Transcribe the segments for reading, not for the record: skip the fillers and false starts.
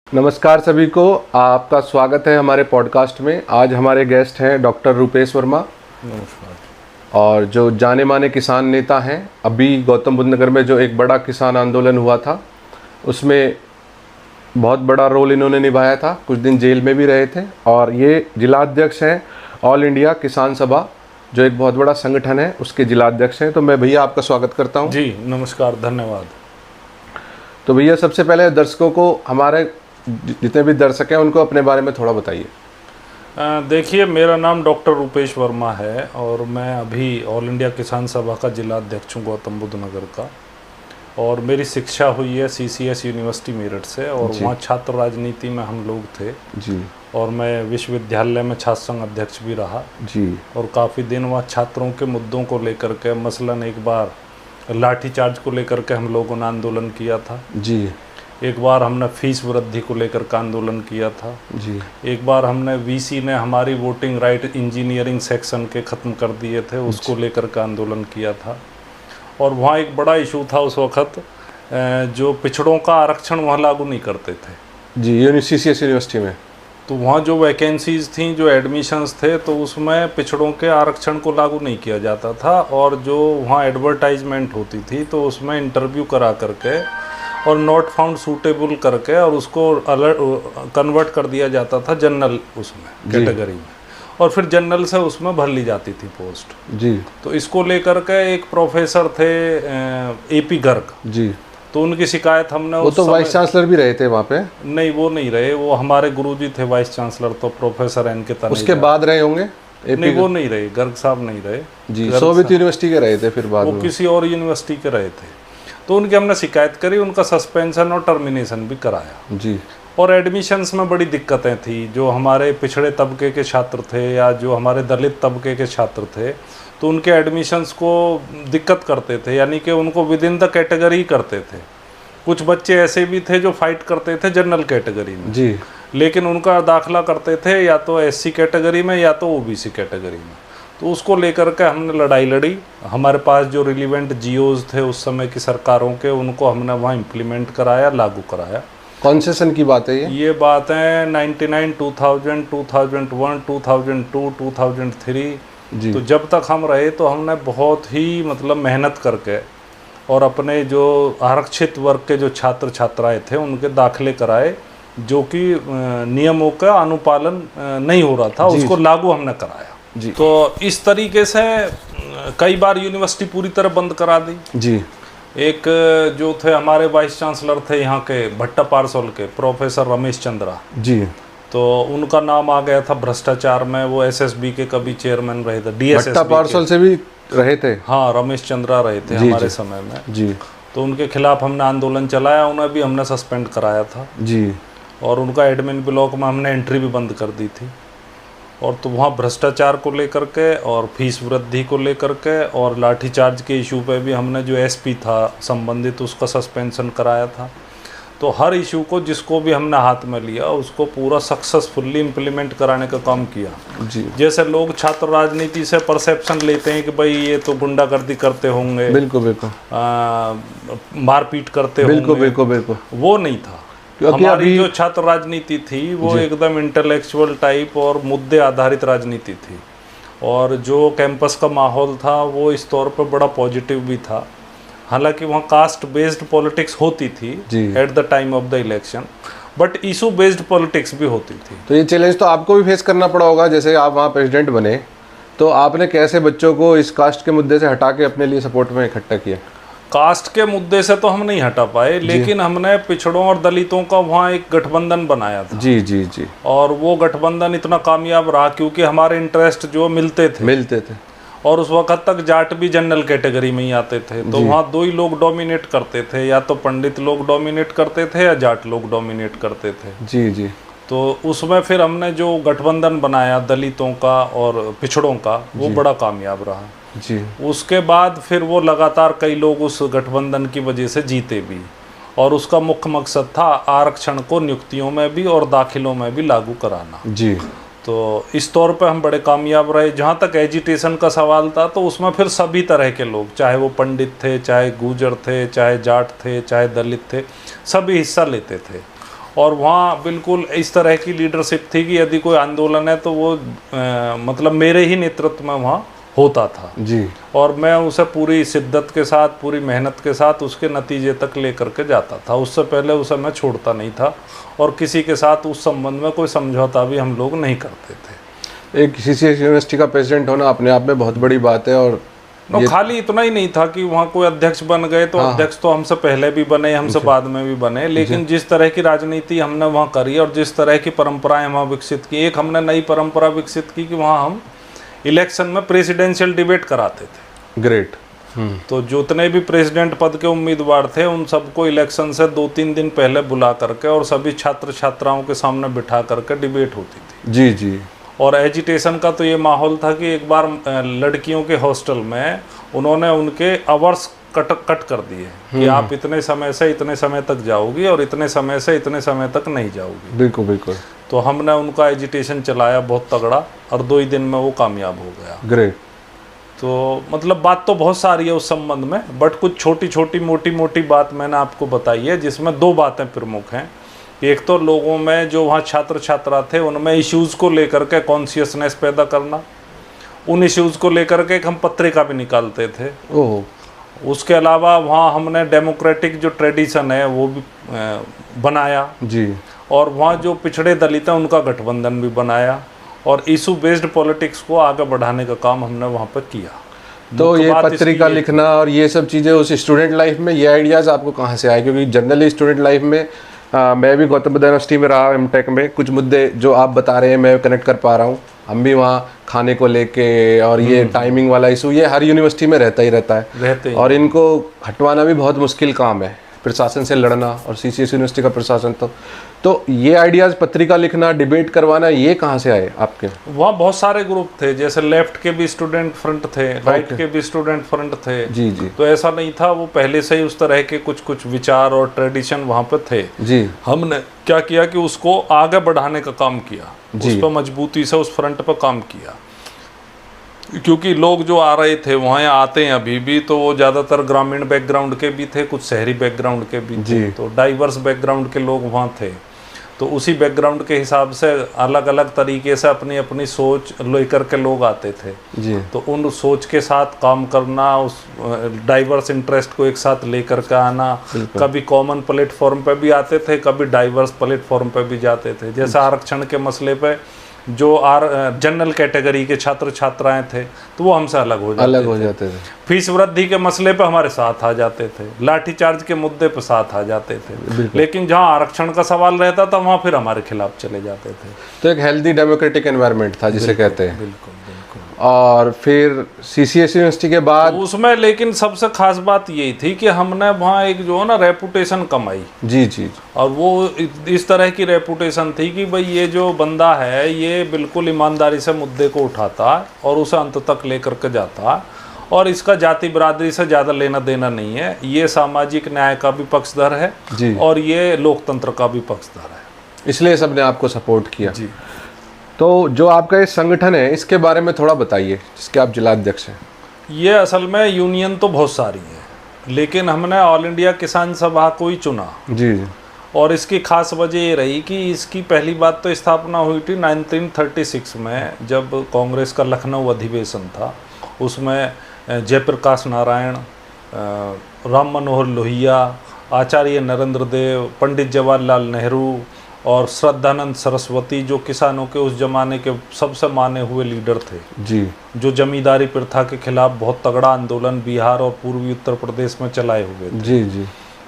नमस्कार सभी को, आपका स्वागत है हमारे पॉडकास्ट में। आज हमारे गेस्ट हैं डॉक्टर रूपेश वर्मा। नमस्कार। और जो जाने माने किसान नेता हैं। अभी गौतम बुद्ध नगर में जो एक बड़ा किसान आंदोलन हुआ था, उसमें बहुत बड़ा रोल इन्होंने निभाया था। कुछ दिन जेल में भी रहे थे और ये जिलाध्यक्ष हैं ऑल इंडिया किसान सभा, जो एक बहुत बड़ा संगठन है, उसके जिलाध्यक्ष हैं। तो मैं भैया आपका स्वागत करता हूँ। जी नमस्कार, धन्यवाद। तो भैया सबसे पहले दर्शकों को, हमारे जितने भी दर्शक हैं, उनको अपने बारे में थोड़ा बताइए। देखिए, मेरा नाम डॉक्टर रूपेश वर्मा है और मैं अभी ऑल इंडिया किसान सभा का जिला अध्यक्ष हूँ गौतम बुद्ध नगर का। और मेरी शिक्षा हुई है CCS यूनिवर्सिटी मेरठ से और वहाँ छात्र राजनीति में हम लोग थे जी। और मैं विश्वविद्यालय में छात्र संघ अध्यक्ष भी रहा जी। और काफ़ी दिन वहाँ छात्रों के मुद्दों को लेकर के, मसलन एक बार लाठीचार्ज को लेकर के हम लोगों ने आंदोलन किया था जी। एक बार हमने फीस वृद्धि को लेकर का आंदोलन किया था जी। एक बार हमने VC ने हमारी वोटिंग राइट इंजीनियरिंग सेक्शन के ख़त्म कर दिए थे, उसको लेकर का आंदोलन किया था। और वहाँ एक बड़ा इशू था उस वक़्त, जो पिछड़ों का आरक्षण वहाँ लागू नहीं करते थे जी। CCS यूनिवर्सिटी में तो वहाँ जो वैकेंसीज़ थी, जो एडमिशन्स थे, तो उसमें पिछड़ों के आरक्षण को लागू नहीं किया जाता था। और जो वहाँ एडवर्टाइजमेंट होती थी तो उसमें इंटरव्यू करा करके और नॉट फाउंड सूटेबल करके और उसको अलर्ट कन्वर्ट कर दिया जाता था जनरल उसमें कैटेगरी में, और फिर जनरल से उसमें भर ली जाती थी पोस्ट जी। तो इसको लेकर के एक प्रोफेसर थे AP गर्ग जी, तो उनकी शिकायत हमने वो तो वाइस चांसलर भी रहे थे वहाँ पे। नहीं, वो नहीं रहे, वो हमारे गुरुजी थे वाइस चांसलर, तो प्रोफेसर NK तनेजा। उसके बाद रहे होंगे? नहीं, वो नहीं रहे, गर्ग साहब नहीं रहे जी। सोवियत यूनिवर्सिटी के रहे थे, फिर बाद वो किसी और यूनिवर्सिटी के रहे थे। तो उनकी हमने शिकायत करी, उनका सस्पेंशन और टर्मिनेशन भी कराया जी। और एडमिशन्स में बड़ी दिक्कतें थी। जो हमारे पिछड़े तबके के छात्र थे या जो हमारे दलित तबके के छात्र थे, तो उनके एडमिशन्स को दिक्कत करते थे, यानी कि उनको विद इन द कैटेगरी करते थे। कुछ बच्चे ऐसे भी थे जो फाइट करते थे जनरल कैटेगरी में जी, लेकिन उनका दाखिला करते थे या तो SC कैटेगरी में या तो OBC कैटेगरी में। तो उसको लेकर के हमने लड़ाई लड़ी। हमारे पास जो रिलीवेंट GOs थे उस समय की सरकारों के, उनको हमने वहाँ इम्प्लीमेंट कराया, लागू कराया। कौन से सन की बात है ये बात है 99, 2000, 2001, 2002, 2003 जी। तो जब तक हम रहे तो हमने बहुत ही मतलब मेहनत करके और अपने जो आरक्षित वर्ग के जो छात्र छात्राएँ थे उनके दाखिले कराए, जो कि नियमों का अनुपालन नहीं हो रहा था, उसको लागू हमने कराया जी। तो इस तरीके से कई बार यूनिवर्सिटी पूरी तरह बंद करा दी जी। एक जो थे हमारे वाइस चांसलर थे यहाँ के भट्टा पार्सल के, प्रोफेसर रमेश चंद्रा जी, तो उनका नाम आ गया था भ्रष्टाचार में। वो SSB के कभी चेयरमैन रहे थे, DSSB भट्टा पार्सल से भी रहे थे। हाँ, रमेश चंद्रा रहे थे हमारे समय में जी। तो उनके खिलाफ हमने आंदोलन चलाया, उन्हें भी हमने सस्पेंड कराया था जी। और उनका एडमिन ब्लॉक में हमने एंट्री भी बंद कर दी थी। और तो वहाँ भ्रष्टाचार को लेकर के और फीस वृद्धि को लेकर के और लाठीचार्ज के इशू पे भी हमने जो SP था संबंधित, उसका सस्पेंशन कराया था। तो हर इशू को जिसको भी हमने हाथ में लिया उसको पूरा सक्सेसफुली इम्प्लीमेंट कराने का काम किया जी। जैसे लोग छात्र राजनीति से परसेप्शन लेते हैं कि भाई ये तो गुंडागर्दी करते होंगे, बिल्कुल बिल्कुल, मारपीट करते होंगे, बिल्कुल बिल्कुल बिल्कुल, वो नहीं था। हमारी जो छात्र राजनीति थी वो एकदम इंटेलेक्चुअल टाइप और मुद्दे आधारित राजनीति थी। और जो कैंपस का माहौल था वो इस तौर पर बड़ा पॉजिटिव भी था। हालांकि वहाँ कास्ट बेस्ड पॉलिटिक्स होती थी at the time of the election, but issue based politics भी होती थी। तो ये चैलेंज तो आपको भी फेस करना पड़ा होगा। जैसे आप वहाँ प्रेसिडेंट बने, तो आपने कैसे बच्चों को इस कास्ट के मुद्दे से हटा के अपने लिए सपोर्ट में इकट्ठा किया? कास्ट के मुद्दे से तो हम नहीं हटा पाए, लेकिन हमने पिछड़ों और दलितों का वहाँ एक गठबंधन बनाया था जी जी जी। और वो गठबंधन इतना कामयाब रहा क्योंकि हमारे इंटरेस्ट जो मिलते थे। और उस वक्त तक जाट भी जनरल कैटेगरी में ही आते थे, तो वहाँ दो ही लोग डोमिनेट करते थे, या तो पंडित लोग डोमिनेट करते थे या जाट लोग डोमिनेट करते थे जी जी। तो उसमें फिर हमने जो गठबंधन बनाया दलितों का और पिछड़ों का, वो बड़ा कामयाब रहा जी। उसके बाद फिर वो लगातार कई लोग उस गठबंधन की वजह से जीते भी, और उसका मुख्य मकसद था आरक्षण को नियुक्तियों में भी और दाखिलों में भी लागू कराना जी। तो इस तौर पे हम बड़े कामयाब रहे। जहाँ तक एजुटेशन का सवाल था तो उसमें फिर सभी तरह के लोग, चाहे वो पंडित थे, चाहे गुर्जर थे, चाहे जाट थे, चाहे दलित थे, सभी हिस्सा लेते थे। और वहाँ बिल्कुल इस तरह की लीडरशिप थी कि यदि कोई आंदोलन है तो वो मतलब मेरे ही नेतृत्व में वहाँ होता था जी। और मैं उसे पूरी शिद्दत के साथ, पूरी मेहनत के साथ उसके नतीजे तक लेकर के जाता था। उससे पहले उसे मैं छोड़ता नहीं था और किसी के साथ उस संबंध में कोई समझौता भी हम लोग नहीं करते थे। एक CCS यूनिवर्सिटी का प्रेसिडेंट होना अपने आप में बहुत बड़ी बात है। और खाली इतना ही नहीं था कि वहाँ कोई अध्यक्ष बन गए तो अध्यक्ष तो हमसे पहले भी बने, हमसे बाद में भी बने, लेकिन जिस तरह की राजनीति हमने वहाँ करी और जिस तरह की परंपराएं वहाँ विकसित की, एक हमने नई परंपरा विकसित की कि वहाँ हम इलेक्शन में प्रेसिडेंशियल डिबेट कराते थे। ग्रेट। तो जितने भी प्रेसिडेंट पद के उम्मीदवार थे उन सबको इलेक्शन से 2-3 दिन पहले बुला करके और सभी छात्र छात्राओं के सामने बिठा करके डिबेट होती थी। जी जी। और एजिटेशन का तो ये माहौल था कि एक बार लड़कियों के हॉस्टल में उन्होंने उनके आवर्स कट कर दिए कि आप इतने समय से इतने समय तक जाओगी और इतने समय से इतने समय तक नहीं जाओगी। बिल्कुल बिल्कुल। तो हमने उनका एजिटेशन चलाया बहुत तगड़ा और 2 ही दिन में वो कामयाब हो गया। ग्रेट। तो मतलब बात तो बहुत सारी है उस संबंध में, बट कुछ छोटी छोटी मोटी मोटी बात मैंने आपको बताई है जिसमें 2 बातें प्रमुख हैं। एक तो लोगों में जो वहाँ छात्र छात्रा थे उनमें इश्यूज़ को लेकर के कॉन्शियसनेस पैदा करना, उन इश्यूज़ को लेकर के हम पत्रिका भी निकालते थे। ओह। उसके अलावा वहाँ हमने डेमोक्रेटिक जो ट्रेडिशन है वो भी बनाया जी। और वहाँ जो पिछड़े दलित हैं उनका गठबंधन भी बनाया और इशू बेस्ड पॉलिटिक्स को आगे बढ़ाने का काम हमने वहाँ पर किया। तो ये पत्रिका लिखना और ये सब चीज़ें उस स्टूडेंट लाइफ में ये आइडियाज़ आपको कहाँ से आए? क्योंकि जनरली स्टूडेंट लाइफ में मैं भी गौतम बुद्ध यूनिवर्सिटी में रहा, एमटेक में, कुछ मुद्दे जो आप बता रहे हैं मैं कनेक्ट कर पा रहा हूँ। हम भी वहाँ खाने को लेके और ये टाइमिंग वाला इशू ये हर यूनिवर्सिटी में रहता है और इनको हटवाना भी बहुत मुश्किल काम है, प्रशासन से लड़ना और CCS यूनिवर्सिटी का प्रशासन। तो ये आइडियाज़ पत्रिका लिखना, डिबेट करवाना, ये कहाँ से आए आपके? वहाँ बहुत सारे ग्रुप थे, जैसे लेफ्ट के भी स्टूडेंट फ्रंट थे, राइट के भी स्टूडेंट फ्रंट थे जी जी। तो ऐसा नहीं था, वो पहले से ही उस तरह के कुछ विचार और ट्रेडिशन वहाँ पे थे जी। हमने क्या किया कि उसको आगे बढ़ाने का काम किया, उस पर मजबूती से उस फ्रंट पर काम किया। क्योंकि लोग जो आ रहे थे वहाँ आते हैं अभी भी, तो वो ज़्यादातर ग्रामीण बैकग्राउंड के भी थे, कुछ शहरी बैकग्राउंड के भी थे, तो डाइवर्स बैकग्राउंड के लोग वहाँ थे। तो उसी बैकग्राउंड के हिसाब से अलग अलग तरीके से अपनी अपनी सोच लेकर के लोग आते थे जी। तो उन सोच के साथ काम करना, उस डाइवर्स इंटरेस्ट को एक साथ लेकर के आना, कभी कॉमन प्लेटफॉर्म पे भी आते थे, कभी डाइवर्स प्लेटफॉर्म पे भी जाते थे। जैसे आरक्षण के मसले पे जो जनरल कैटेगरी के छात्र छात्राएं थे तो वो हमसे अलग हो जाते थे। फीस वृद्धि के मसले पे हमारे साथ आ जाते थे, लाठीचार्ज के मुद्दे पे साथ आ जाते थे, लेकिन जहां आरक्षण का सवाल रहता था वहां फिर हमारे खिलाफ चले जाते थे। तो एक हेल्दी डेमोक्रेटिक एनवायरनमेंट था जिसे कहते हैं। बिल्कुल। और फिर CCS यूनिवर्सिटी के बाद उसमें लेकिन सबसे खास बात यही थी कि हमने वहाँ एक जो है ना रेपुटेशन कमाई जी जी। और वो इस तरह की रेपुटेशन थी कि भाई ये जो बंदा है ये बिल्कुल ईमानदारी से मुद्दे को उठाता है और उसे अंत तक लेकर के जाता है और इसका जाति बिरादरी से ज़्यादा लेना देना नहीं है, ये सामाजिक न्याय का भी पक्षधर है जी। और ये लोकतंत्र का भी पक्षधर है, इसलिए सबने आपको सपोर्ट किया जी। तो जो आपका ये संगठन है इसके बारे में थोड़ा बताइए, जिसके आप जिला अध्यक्ष हैं। ये असल में यूनियन तो बहुत सारी है, लेकिन हमने ऑल इंडिया किसान सभा को ही चुना जी। और इसकी खास वजह ये रही कि इसकी पहली बात तो स्थापना हुई थी 1936 में, जब कांग्रेस का लखनऊ अधिवेशन था। उसमें जयप्रकाश नारायण, राम मनोहर लोहिया, आचार्य नरेंद्र देव, पंडित जवाहरलाल नेहरू और श्रद्धानंद सरस्वती, जो किसानों के उस जमाने के सबसे माने हुए लीडर थे जी, जो जमींदारी प्रथा के खिलाफ बहुत तगड़ा आंदोलन बिहार और पूर्वी उत्तर प्रदेश में चलाए हुए थे जी जी।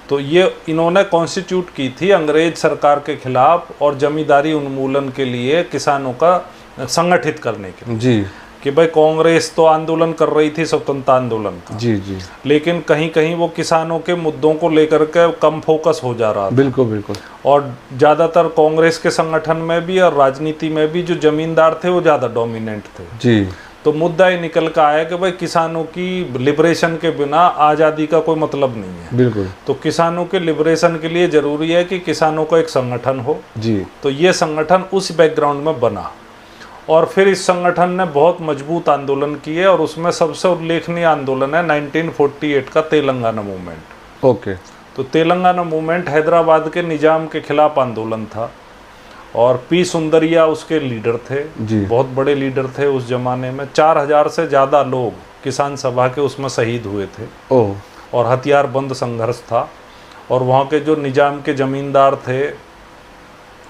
तो ये इन्होंने कॉन्स्टिट्यूट की थी अंग्रेज सरकार के खिलाफ और जमींदारी उन्मूलन के लिए किसानों का संगठित करने के लिए जी। कि भाई कांग्रेस तो आंदोलन कर रही थी स्वतंत्रता आंदोलन का जी जी, लेकिन कहीं कहीं वो किसानों के मुद्दों को लेकर के कम फोकस हो जा रहा था। बिल्कुल बिल्कुल। और ज़्यादातर कांग्रेस के संगठन में भी और राजनीति में भी जो जमींदार थे वो ज़्यादा डोमिनेंट थे जी। तो मुद्दा ये निकल कर आया कि भाई किसानों की लिबरेशन के बिना आज़ादी का कोई मतलब नहीं है। बिल्कुल। तो किसानों के लिबरेशन के लिए ज़रूरी है कि किसानों का एक संगठन हो जी। तो ये संगठन उस बैकग्राउंड में बना और फिर इस संगठन ने बहुत मजबूत आंदोलन किए और उसमें सबसे उल्लेखनीय आंदोलन है 1948 का तेलंगाना मूवमेंट। ओके। तो तेलंगाना मूवमेंट हैदराबाद के निजाम के खिलाफ आंदोलन था और पी सुंदरिया उसके लीडर थे, बहुत बड़े लीडर थे उस जमाने में। 4000 से ज़्यादा लोग किसान सभा के उसमें शहीद हुए थे। और हथियार बंद संघर्ष था और वहाँ के जो निजाम के ज़मींदार थे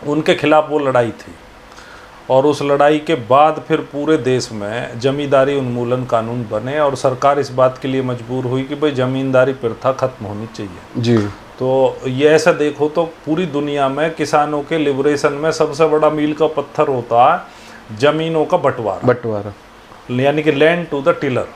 उनके खिलाफ वो लड़ाई थी। और उस लड़ाई के बाद फिर पूरे देश में जमींदारी उन्मूलन कानून बने और सरकार इस बात के लिए मजबूर हुई कि भाई ज़मींदारी प्रथा खत्म होनी चाहिए जी। तो ये ऐसा देखो तो पूरी दुनिया में किसानों के लिबरेशन में सबसे बड़ा मील का पत्थर होता है ज़मीनों का बंटवारा, यानी कि लैंड टू द टिलर।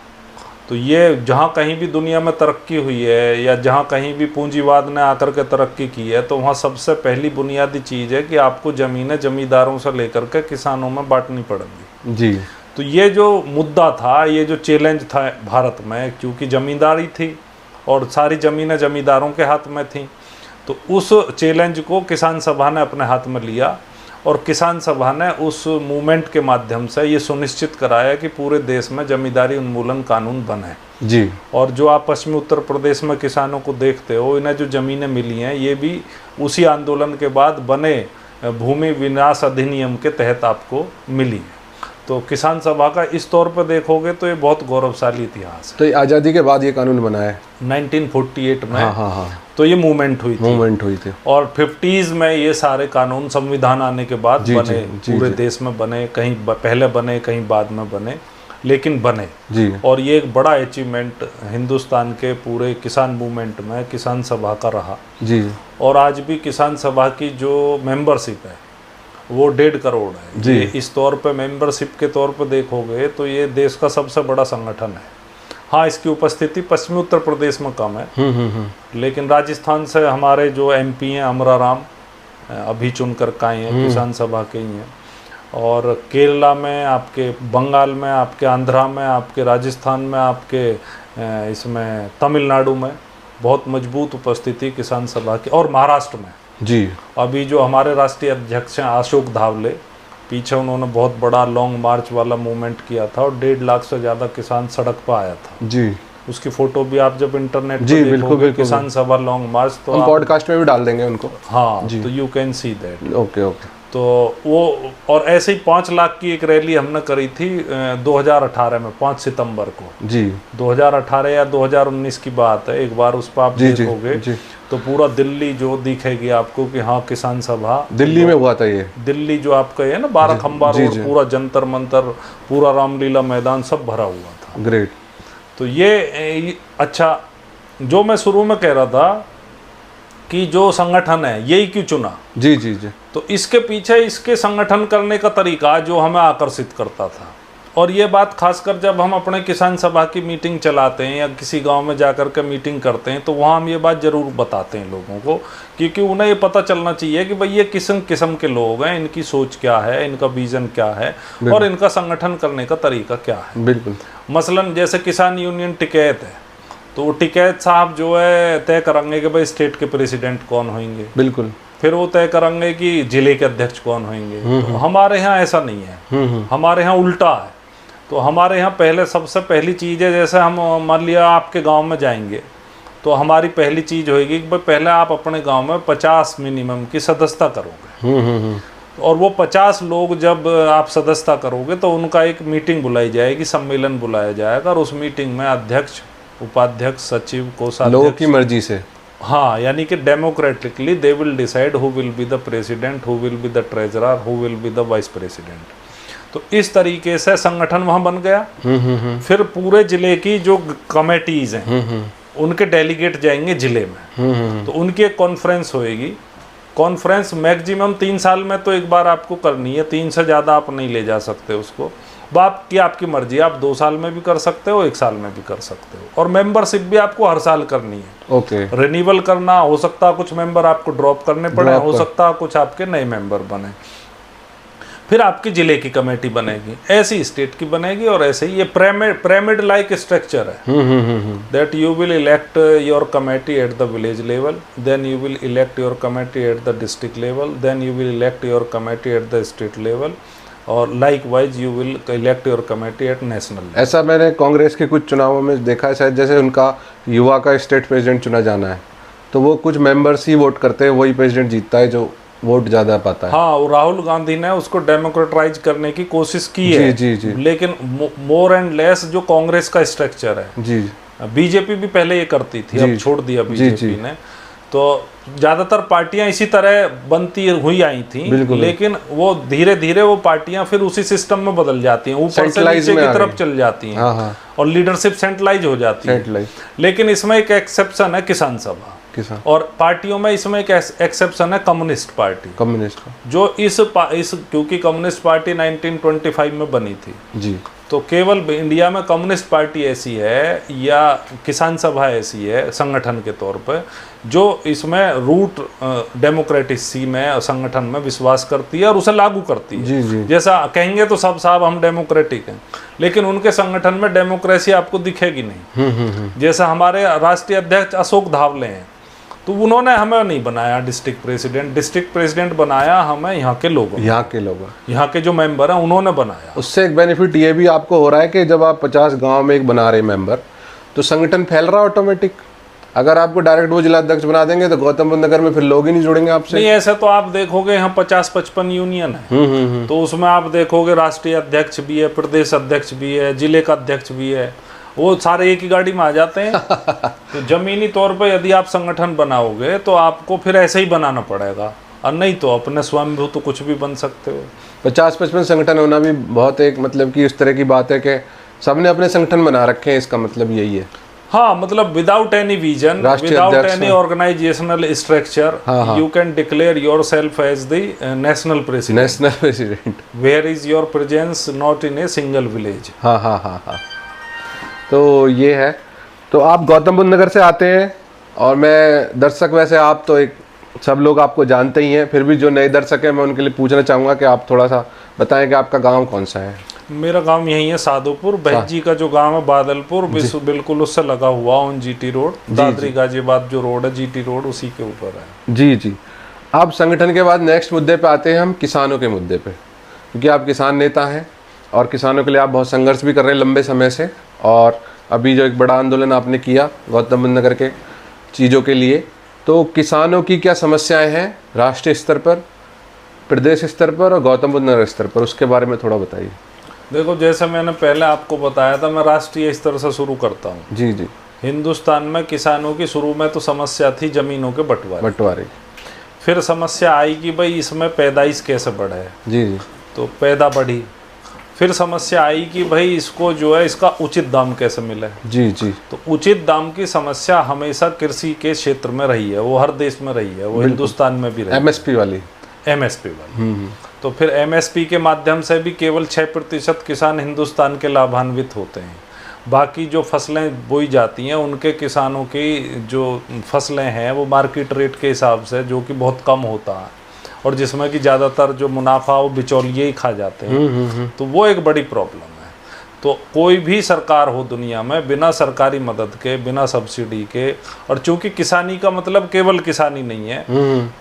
तो ये जहाँ कहीं भी दुनिया में तरक्की हुई है या जहाँ कहीं भी पूंजीवाद ने आकर के तरक्की की है तो वहाँ सबसे पहली बुनियादी चीज़ है कि आपको ज़मीनें जमींदारों से लेकर के किसानों में बांटनी पड़ेंगी जी। तो ये जो मुद्दा था, ये जो चैलेंज था भारत में, क्योंकि ज़मींदारी थी और सारी ज़मीनें जमींदारों के हाथ में थी, तो उस चैलेंज को किसान सभा ने अपने हाथ में लिया और किसान सभा ने उस मूवमेंट के माध्यम से ये सुनिश्चित कराया कि पूरे देश में जमींदारी उन्मूलन कानून बने जी। और जो आप पश्चिमी उत्तर प्रदेश में किसानों को देखते हो, इन्हें जो ज़मीनें मिली हैं ये भी उसी आंदोलन के बाद बने भूमि विनाश अधिनियम के तहत आपको मिली है। तो किसान सभा का इस तौर पर देखोगे तो ये बहुत गौरवशाली इतिहास है। तो आज़ादी के बाद ये कानून बना है 1948 में। हाँ। तो ये मूवमेंट हुई थी और 50s में ये सारे कानून संविधान आने के बाद बने, पूरे देश में बने, कहीं पहले बने कहीं बाद में बने, लेकिन बने जी। और ये एक बड़ा अचीवमेंट हिंदुस्तान के पूरे किसान मूवमेंट में किसान सभा का रहा जी। और आज भी किसान सभा की जो मेंबरशिप है वो 1.5 करोड़ है जी। इस तौर पे मेंबरशिप के तौर पे देखोगे तो ये देश का सबसे बड़ा संगठन है। हाँ, इसकी उपस्थिति पश्चिमी उत्तर प्रदेश में कम है, लेकिन राजस्थान से हमारे जो एमपी हैं अमरा राम अभी चुन कर आए हैं, किसान सभा के ही हैं। और केरला में आपके, बंगाल में आपके, आंध्रा में आपके, राजस्थान में आपके, इसमें तमिलनाडु में बहुत मजबूत उपस्थिति किसान सभा की। और महाराष्ट्र में जी अभी जो हमारे राष्ट्रीय अध्यक्ष हैं अशोक धावले, पीछे उन्होंने बहुत बड़ा लॉन्ग मार्च वाला मूवमेंट किया था और 1.5 लाख से ज़्यादा किसान सड़क पर आया था जी। उसकी फ़ोटो भी आप जब इंटरनेट जी बिल्कुल किसान सभा लॉन्ग मार्च, तो हम पॉडकास्ट में भी डाल देंगे उनको। हाँ तो you can see that. Okay. तो वो और ऐसे ही 5 लाख की एक रैली हमने करी थी 2018 में 5 सितंबर को जी। 2018 या 2019 की बात है, एक बार उस पर आप देखोगे तो पूरा दिल्ली जो दिखेगी आपको कि हाँ किसान सभा दिल्ली में हुआ था। ये दिल्ली जो आपका है ना 12 खंबा रोड, पूरा जंतर मंतर, पूरा रामलीला मैदान सब भरा हुआ था। ग्रेट। तो ये अच्छा, जो मैं शुरू में कह रहा था कि जो संगठन है यही क्यों चुना जी, तो इसके पीछे इसके संगठन करने का तरीका जो हमें आकर्षित करता था। और ये बात खासकर जब हम अपने किसान सभा की मीटिंग चलाते हैं या किसी गांव में जाकर के मीटिंग करते हैं तो वहाँ हम ये बात ज़रूर बताते हैं लोगों को, क्योंकि उन्हें ये पता चलना चाहिए कि भाई ये किस किस्म के लोग हैं, इनकी सोच क्या है, इनका विज़न क्या है और इनका संगठन करने का तरीका क्या है। बिल्कुल। मसलन जैसे किसान यूनियन टिकैत है, तो वो टिकैत साहब जो है तय करेंगे कि भाई स्टेट के प्रेसिडेंट कौन होंगे, बिल्कुल। फिर वो तय करेंगे कि जिले के अध्यक्ष कौन होंगे। तो हमारे यहाँ ऐसा नहीं है, हमारे यहाँ उल्टा है। तो हमारे यहाँ पहले सबसे पहली चीज़ है, जैसे हम मान लिया आपके गांव में जाएंगे तो हमारी पहली चीज़ होगी कि भाई पहले आप अपने गांव में 50 मिनिमम की सदस्यता करोगे। और वो 50 लोग जब आप सदस्यता करोगे तो उनका एक मीटिंग बुलाई जाएगी, सम्मेलन बुलाया जाएगा और उस मीटिंग में अध्यक्ष, उपाध्यक्ष, सचिव, कोषाध्यक्ष, लोगों की मर्जी से, हाँ, यानी कि democratically they will decide who will be the president, who will be the treasurer, who will be the vice president. तो इस तरीके से संगठन वहाँ बन गया। फिर पूरे जिले की जो कमेटीज हैं उनके डेलीगेट जाएंगे जिले में, तो उनकी एक कॉन्फ्रेंस होएगी। कॉन्फ्रेंस मैक्सिमम 3 साल में तो एक बार आपको करनी है, 3 से ज़्यादा आप नहीं ले जा सकते उसको। बाप की आपकी मर्जी, आप 2 साल में भी कर सकते हो, 1 साल में भी कर सकते हो। और मेंबरशिप भी आपको हर साल करनी है। ओके। रिन्यूअल करना, हो सकता है कुछ मेंबर आपको ड्रॉप करने पड़े, हो सकता है कुछ आपके नए मेंबर बने। फिर आपकी जिले की कमेटी बनेगी, ऐसी स्टेट की बनेगी और ऐसे ही ये पिरामिड लाइक स्ट्रक्चर है। That you will elect your committee at the village level, then you will elect your committee at the district level, then you will elect your committee at the state level और like wise you will elect your committee at national level. ऐसा मैंने कांग्रेस के कुछ चुनावों में देखा है, शायद जैसे उनका युवा का स्टेट प्रेसिडेंट चुना जाना है तो वो कुछ मेंबर्स ही वोट करते हैं, वही प्रेसिडेंट जीतता है जो वोट ज़्यादा पाता है। हाँ, और राहुल गांधी ने उसको डेमोक्रेटाइज करने की कोशिश की है। जी जी। लेकिन मोर एंड लेस जो कांग्रेस का स्ट्रक्चर है, जी, बीजेपी भी पहले ये करती थी, अब छोड़ दिया बीजेपी ने। तो ज्यादातर पार्टियां इसी तरह बनती हुई आई थी, लेकिन वो धीरे धीरे वो पार्टियां फिर उसी सिस्टम में बदल जाती हैं, ऊपर से नीचे की तरफ चल जाती हैं। हाँ। और लीडरशिप सेंट्रलाइज हो जाती है। लेकिन इसमें एक एक्सेप्शन है किसान सभा, और पार्टियों में इसमें एक एक्सेप्शन है कम्युनिस्ट पार्टी, जो इस क्योंकि कम्युनिस्ट पार्टी 1925 में बनी थी जी। तो केवल इंडिया में कम्युनिस्ट पार्टी ऐसी है या किसान सभा ऐसी है संगठन के तौर पर जो इसमें रूट डेमोक्रेटिसी में संगठन में विश्वास करती है और उसे लागू करती है। जी जी। जैसा कहेंगे तो सब साहब हम डेमोक्रेटिक हैं, लेकिन उनके संगठन में डेमोक्रेसी आपको दिखेगी नहीं। जैसा हमारे राष्ट्रीय अध्यक्ष अशोक धावले हैं, तो उन्होंने हमें नहीं बनाया डिस्ट्रिक्ट प्रेसिडेंट बनाया हमें यहाँ के लोग, यहाँ के जो मेंबर हैं उन्होंने बनाया। उससे एक बेनिफिट ये भी आपको हो रहा है कि जब आप 50 गांव में एक बना रहे मेंबर, तो संगठन फैल रहा है ऑटोमेटिक। अगर आपको डायरेक्ट वो जिला अध्यक्ष बना देंगे तो गौतम बुद्ध नगर में फिर लोग ही नहीं जुड़ेंगे आपसे। नहीं, ऐसा तो आप देखोगे यहाँ 50-55 यूनियन है, तो उसमें आप देखोगे राष्ट्रीय अध्यक्ष भी है, प्रदेश अध्यक्ष भी है, जिले का अध्यक्ष भी है, वो सारे एक ही गाड़ी में आ जाते हैं। तो जमीनी तौर पर यदि आप संगठन बनाओगे तो आपको फिर ऐसे ही बनाना पड़ेगा, और नहीं तो अपने स्वयंभू तो कुछ भी बन सकते हो। 50-55 संगठन होना भी बहुत एक मतलब कि इस तरह की बात है कि सबने अपने संगठन बना रखे हैं, इसका मतलब यही है। हाँ, मतलब without any vision, without any organisational structure, you can declare yourself as the national president where is your presence not in a single village. हाँ। तो ये है। तो आप गौतम बुद्ध नगर से आते हैं, और मैं दर्शक, वैसे आप तो एक सब लोग आपको जानते ही हैं, फिर भी जो नए दर्शक हैं मैं उनके लिए पूछना चाहूँगा कि आप थोड़ा सा बताएं कि आपका गांव कौन सा है। मेरा गांव यही है साधुपुर। बहजी का जो गांव है बादलपुर, बिल्कुल उससे लगा हुआ on GT road, Dadri Ghaziabad जो रोड है जीटी रोड, उसी के ऊपर है। जी जी। आप संगठन के बाद नेक्स्ट मुद्दे पे आते हैं हम किसानों के मुद्दे पे, क्योंकि आप किसान नेता हैं और किसानों के लिए आप बहुत संघर्ष भी कर रहे हैं लंबे समय से। और अभी जो एक बड़ा आंदोलन आपने किया गौतम बुद्ध नगर के चीज़ों के लिए, तो किसानों की क्या समस्याएं हैं राष्ट्रीय स्तर पर, प्रदेश स्तर पर और गौतम बुद्ध नगर स्तर पर, उसके बारे में थोड़ा बताइए। देखो, जैसे मैंने पहले आपको बताया था, मैं राष्ट्रीय स्तर से शुरू करता हूँ। जी जी। हिंदुस्तान में किसानों की शुरू में तो समस्या थी जमीनों के बंटवारे। फिर समस्या आई कि भाई इसमें पैदाइश कैसे बढ़े। जी जी। तो पैदा बढ़ी। फिर समस्या आई कि भाई इसको जो है इसका उचित दाम कैसे मिले। जी जी। तो उचित दाम की समस्या हमेशा कृषि के क्षेत्र में रही है, वो हर देश में रही है, वो हिंदुस्तान में भी रही है। एमएसपी वाली। तो फिर एमएसपी के माध्यम से भी केवल 6% किसान हिंदुस्तान के लाभान्वित होते हैं। बाकी जो फसलें बोई जाती हैं उनके किसानों की जो फसलें हैं वो मार्केट रेट के हिसाब से, जो कि बहुत कम होता है और जिसमें कि ज़्यादातर जो मुनाफा वो बिचौलिए ही खा जाते हैं। तो वो एक बड़ी प्रॉब्लम है। तो कोई भी सरकार हो दुनिया में बिना सरकारी मदद के, बिना सब्सिडी के, और चूंकि किसानी का मतलब केवल किसानी नहीं है,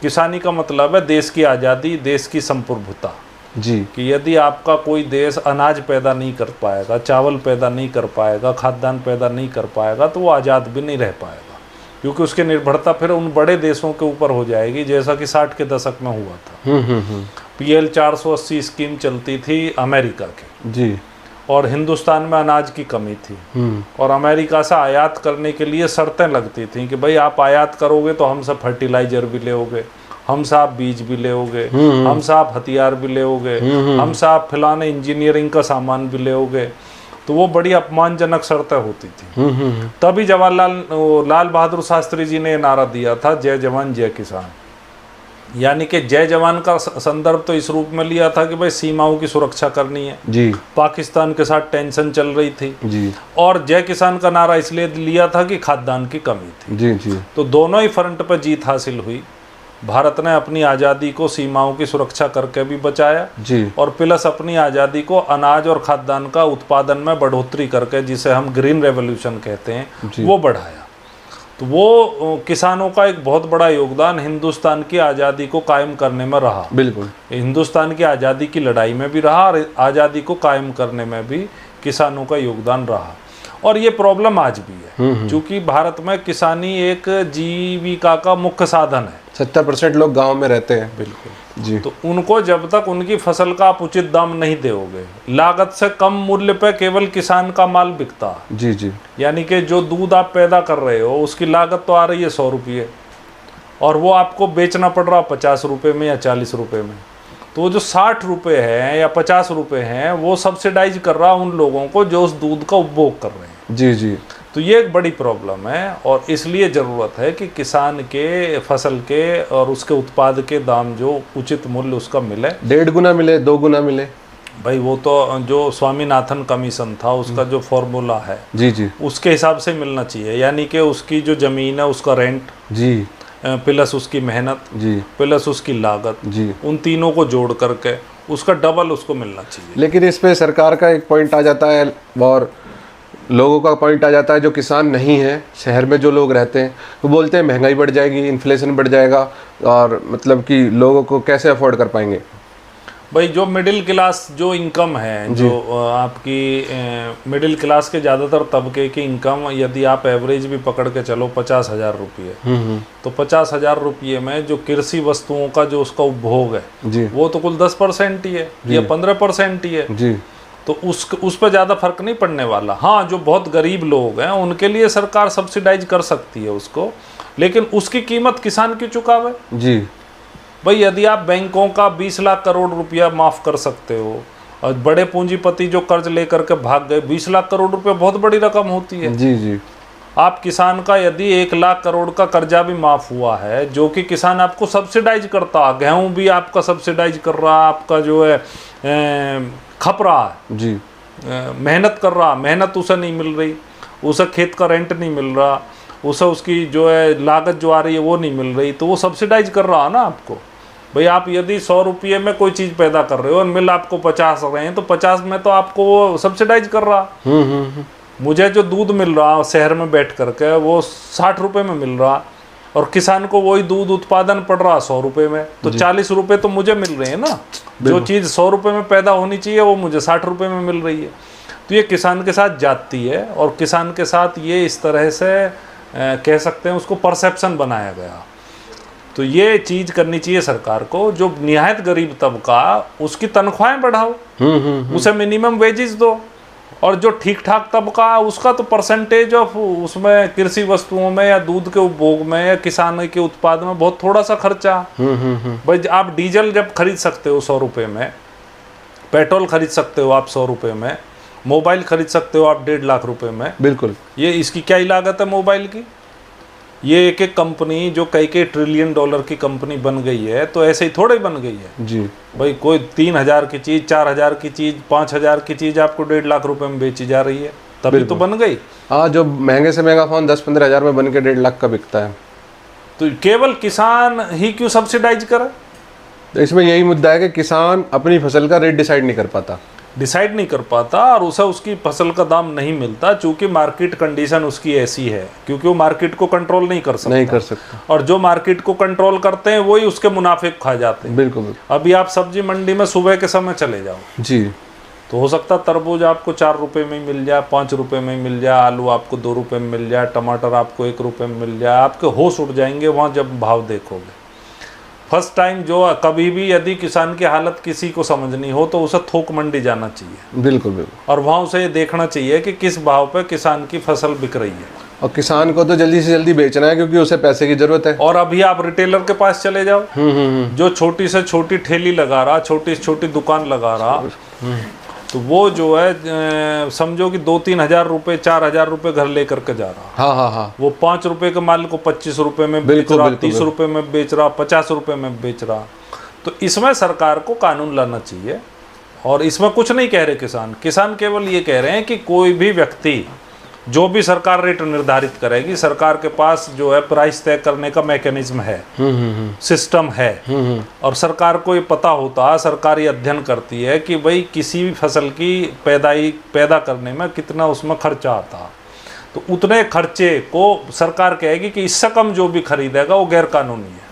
किसानी का मतलब है देश की आज़ादी, देश की संप्रभुता। जी। कि यदि आपका कोई देश अनाज पैदा नहीं कर पाएगा, चावल पैदा नहीं कर पाएगा, खाद्यान्न पैदा नहीं कर पाएगा, तो वो आज़ाद भी नहीं रह पाएगा, क्योंकि उसकी निर्भरता फिर उन बड़े देशों के ऊपर हो जाएगी, जैसा कि 60 के दशक में हुआ था। PL 480 स्कीम चलती थी अमेरिका की। जी। और हिंदुस्तान में अनाज की कमी थी, और अमेरिका से आयात करने के लिए शर्तें लगती थी कि भाई आप आयात करोगे तो हमसे फर्टिलाइजर भी लेओगे, हमसे आप बीज भी लेओगे, हमसे आप हथियार भी लेओगे, हमसे आप फलाने इंजीनियरिंग का सामान भी लेओगे। तो वो बड़ी अपमानजनक शर्तें होती थी। तभी लाल बहादुर शास्त्री जी ने नारा दिया था, जय जवान जय किसान। यानी कि जय जवान का संदर्भ तो इस रूप में लिया था कि भाई सीमाओं की सुरक्षा करनी है। जी। पाकिस्तान के साथ टेंशन चल रही थी। जी। और जय किसान का नारा इसलिए लिया था कि खाद्यान्न की कमी थी। जी जी। तो दोनों ही फ्रंट पर जीत हासिल हुई। भारत ने अपनी आज़ादी को सीमाओं की सुरक्षा करके भी बचाया। जी। और प्लस अपनी आज़ादी को अनाज और खाद्यान्न का उत्पादन में बढ़ोतरी करके, जिसे हम ग्रीन रेवोल्यूशन कहते हैं, वो बढ़ाया। तो वो किसानों का एक बहुत बड़ा योगदान हिंदुस्तान की आज़ादी को कायम करने में रहा। बिल्कुल। हिंदुस्तान की आज़ादी की लड़ाई में भी रहा और आज़ादी को कायम करने में भी किसानों का योगदान रहा। और ये प्रॉब्लम आज भी है, क्योंकि भारत में किसानी एक जीविका का मुख्य साधन है। 70% लोग गांव में रहते हैं। बिल्कुल जी। तो उनको जब तक उनकी फसल का आप उचित दाम नहीं दोगे, लागत से कम मूल्य पे केवल किसान का माल बिकता है। जी जी। यानी कि जो दूध आप पैदा कर रहे हो उसकी लागत तो आ रही है 100 रुपये, और वो आपको बेचना पड़ रहा 50 रुपये में या 40 रुपये में। तो जो 60 रुपये हैं या 50 रुपये हैं वो सब्सिडाइज कर रहा उन लोगों को जो उस दूध का उपभोग कर रहे हैं। जी जी। तो ये एक बड़ी प्रॉब्लम है, और इसलिए ज़रूरत है कि किसान के फसल के और उसके उत्पाद के दाम जो उचित मूल्य उसका मिले, 1.5 गुना मिले, 2 गुना मिले। भाई वो तो जो स्वामीनाथन कमीशन था उसका जो फॉर्मूला है जी जी, उसके हिसाब से मिलना चाहिए। यानी कि उसकी जो ज़मीन है उसका रेंट जी, प्लस उसकी मेहनत जी, प्लस उसकी लागत, जी, उन तीनों को जोड़ करके उसका डबल उसको मिलना चाहिए। लेकिन इस पे सरकार का एक पॉइंट आ जाता है और लोगों का पॉइंट आ जाता है जो किसान नहीं है, शहर में जो लोग रहते हैं, वो बोलते हैं महंगाई बढ़ जाएगी, इन्फ्लेशन बढ़ जाएगा, और मतलब कि लोगों को कैसे अफोर्ड कर पाएंगे। भाई जो मिडिल क्लास जो इनकम है, जो आपकी मिडिल क्लास के ज़्यादातर तबके की इनकम, यदि आप एवरेज भी पकड़ के चलो 50,000 रुपये, तो 50,000 रुपये में जो कृषि वस्तुओं का जो उसका उपभोग है जी, वो तो कुल 10% ही है या 15% ही है जी, तो उस पर ज़्यादा फर्क नहीं पड़ने वाला। हाँ, जो बहुत गरीब लोग हैं उनके लिए सरकार सब्सिडाइज कर सकती है उसको, लेकिन उसकी कीमत किसान क्यों चुकावे। जी। भाई यदि आप बैंकों का 20 लाख करोड़ रुपया माफ़ कर सकते हो, और बड़े पूंजीपति जो कर्ज लेकर के भाग गए, 20 लाख करोड़ रुपया बहुत बड़ी रकम होती है। जी जी। आप किसान का यदि 1 लाख करोड़ का कर्जा भी माफ़ हुआ है, जो कि किसान आपको सब्सिडाइज करता, गेहूं भी आपका सब्सिडाइज कर रहा, आपका जो है खप रहा है जी, मेहनत कर रहा, मेहनत उसे नहीं मिल रही, उसे खेत का रेंट नहीं मिल रहा, उसे उसकी जो है लागत जो आ रही है वो नहीं मिल रही, तो वो सब्सिडाइज कर रहा है ना आपको। भाई आप यदि 100 रुपये में कोई चीज़ पैदा कर रहे हो और मिल आपको 50 रहे हैं, तो 50 में तो आपको वो सब्सिडाइज कर रहा। मुझे जो दूध मिल रहा शहर में बैठ करके वो 60 रुपये में मिल रहा, और किसान को वही दूध उत्पादन पड़ रहा 100 रुपये में, तो 40 रुपये तो मुझे मिल रहे हैं ना। जो चीज़ 100 रुपये में पैदा होनी चाहिए वो मुझे 60 रुपये में मिल रही है। तो ये किसान के साथ जाती है, और किसान के साथ ये इस तरह से कह सकते हैं उसको परसेप्शन बनाया गया। तो ये चीज़ करनी चाहिए सरकार को, जो निहायत गरीब तबका उसकी तनख्वाहें बढ़ाओ, उसे मिनिमम वेजेस दो, और जो ठीक ठाक तबका उसका तो परसेंटेज ऑफ उसमें कृषि वस्तुओं में या दूध के उपभोग में या किसान के उत्पाद में बहुत थोड़ा सा खर्चा। भाई आप डीजल जब खरीद सकते हो 100 रुपये में, पेट्रोल खरीद सकते हो आप 100 रुपये में, मोबाइल खरीद सकते हो आप 1.5 लाख रुपए में। बिल्कुल। ये इसकी क्या ही लागत है मोबाइल की। ये एक एक कंपनी जो कई ट्रिलियन डॉलर की कंपनी बन गई है, तो ऐसे ही थोड़े बन गई है जी। भाई कोई 3,000 की चीज़, 4,000 की चीज़, 5,000 की चीज़ आपको 1.5 लाख रुपए में बेची जा रही है, तभी तो बन गई। हाँ, जो महंगे से महंगा फोन 10-15 हज़ार में बन के 1.5 लाख का बिकता है। तो केवल किसान ही क्यों सब्सिडाइज करे? तो इसमें यही मुद्दा है कि किसान अपनी फसल का रेट डिसाइड नहीं कर पाता, और उसे उसकी फसल का दाम नहीं मिलता, चूंकि मार्केट कंडीशन उसकी ऐसी है, क्योंकि वो मार्केट को कंट्रोल नहीं कर सकता। और जो मार्केट को कंट्रोल करते हैं वही उसके मुनाफे खा जाते हैं। बिल्कुल। अभी आप सब्जी मंडी में सुबह के समय चले जाओ जी, तो हो सकता है तरबूज आपको 4 रुपये में मिल जाए, 5 रुपये में मिल जाए, आलू आपको 2 रुपये में मिल जाए, टमाटर आपको 1 रुपये में मिल जाए। आपके होश उड़ जाएंगे वहाँ जब भाव देखोगे। फर्स्ट टाइम जो कभी भी यदि किसान की हालत किसी को समझनी हो तो उसे थोक मंडी जाना चाहिए। बिल्कुल। और वहाँ उसे ये देखना चाहिए कि किस भाव पे किसान की फसल बिक रही है, और किसान को तो जल्दी से जल्दी बेचना है क्योंकि उसे पैसे की जरूरत है। और अभी आप रिटेलर के पास चले जाओ, जो छोटी से छोटी ठेली लगा रहा, छोटी से छोटी दुकान लगा रहा, तो वो जो है समझो कि 2-3 हज़ार रुपये, 4 हज़ार रुपये घर लेकर के जा रहा। हाँ। वो 5 रुपये के माल को 25 रुपये में बेच रहा, 30 रुपये में बेच रहा, 50 रुपये में बेच रहा। तो इसमें सरकार को कानून लाना चाहिए, और इसमें कुछ नहीं कह रहे किसान केवल ये कह रहे हैं कि कोई भी व्यक्ति जो भी सरकार रेट निर्धारित करेगी, सरकार के पास जो है प्राइस तय करने का मैकेनिज्म है, सिस्टम है, और सरकार को ये पता होता है, सरकार ये अध्ययन करती है कि भाई किसी भी फसल की पैदा करने में कितना उसमें खर्चा आता है, तो उतने खर्चे को सरकार कहेगी कि इससे कम जो भी खरीदेगा वो गैर कानूनी है।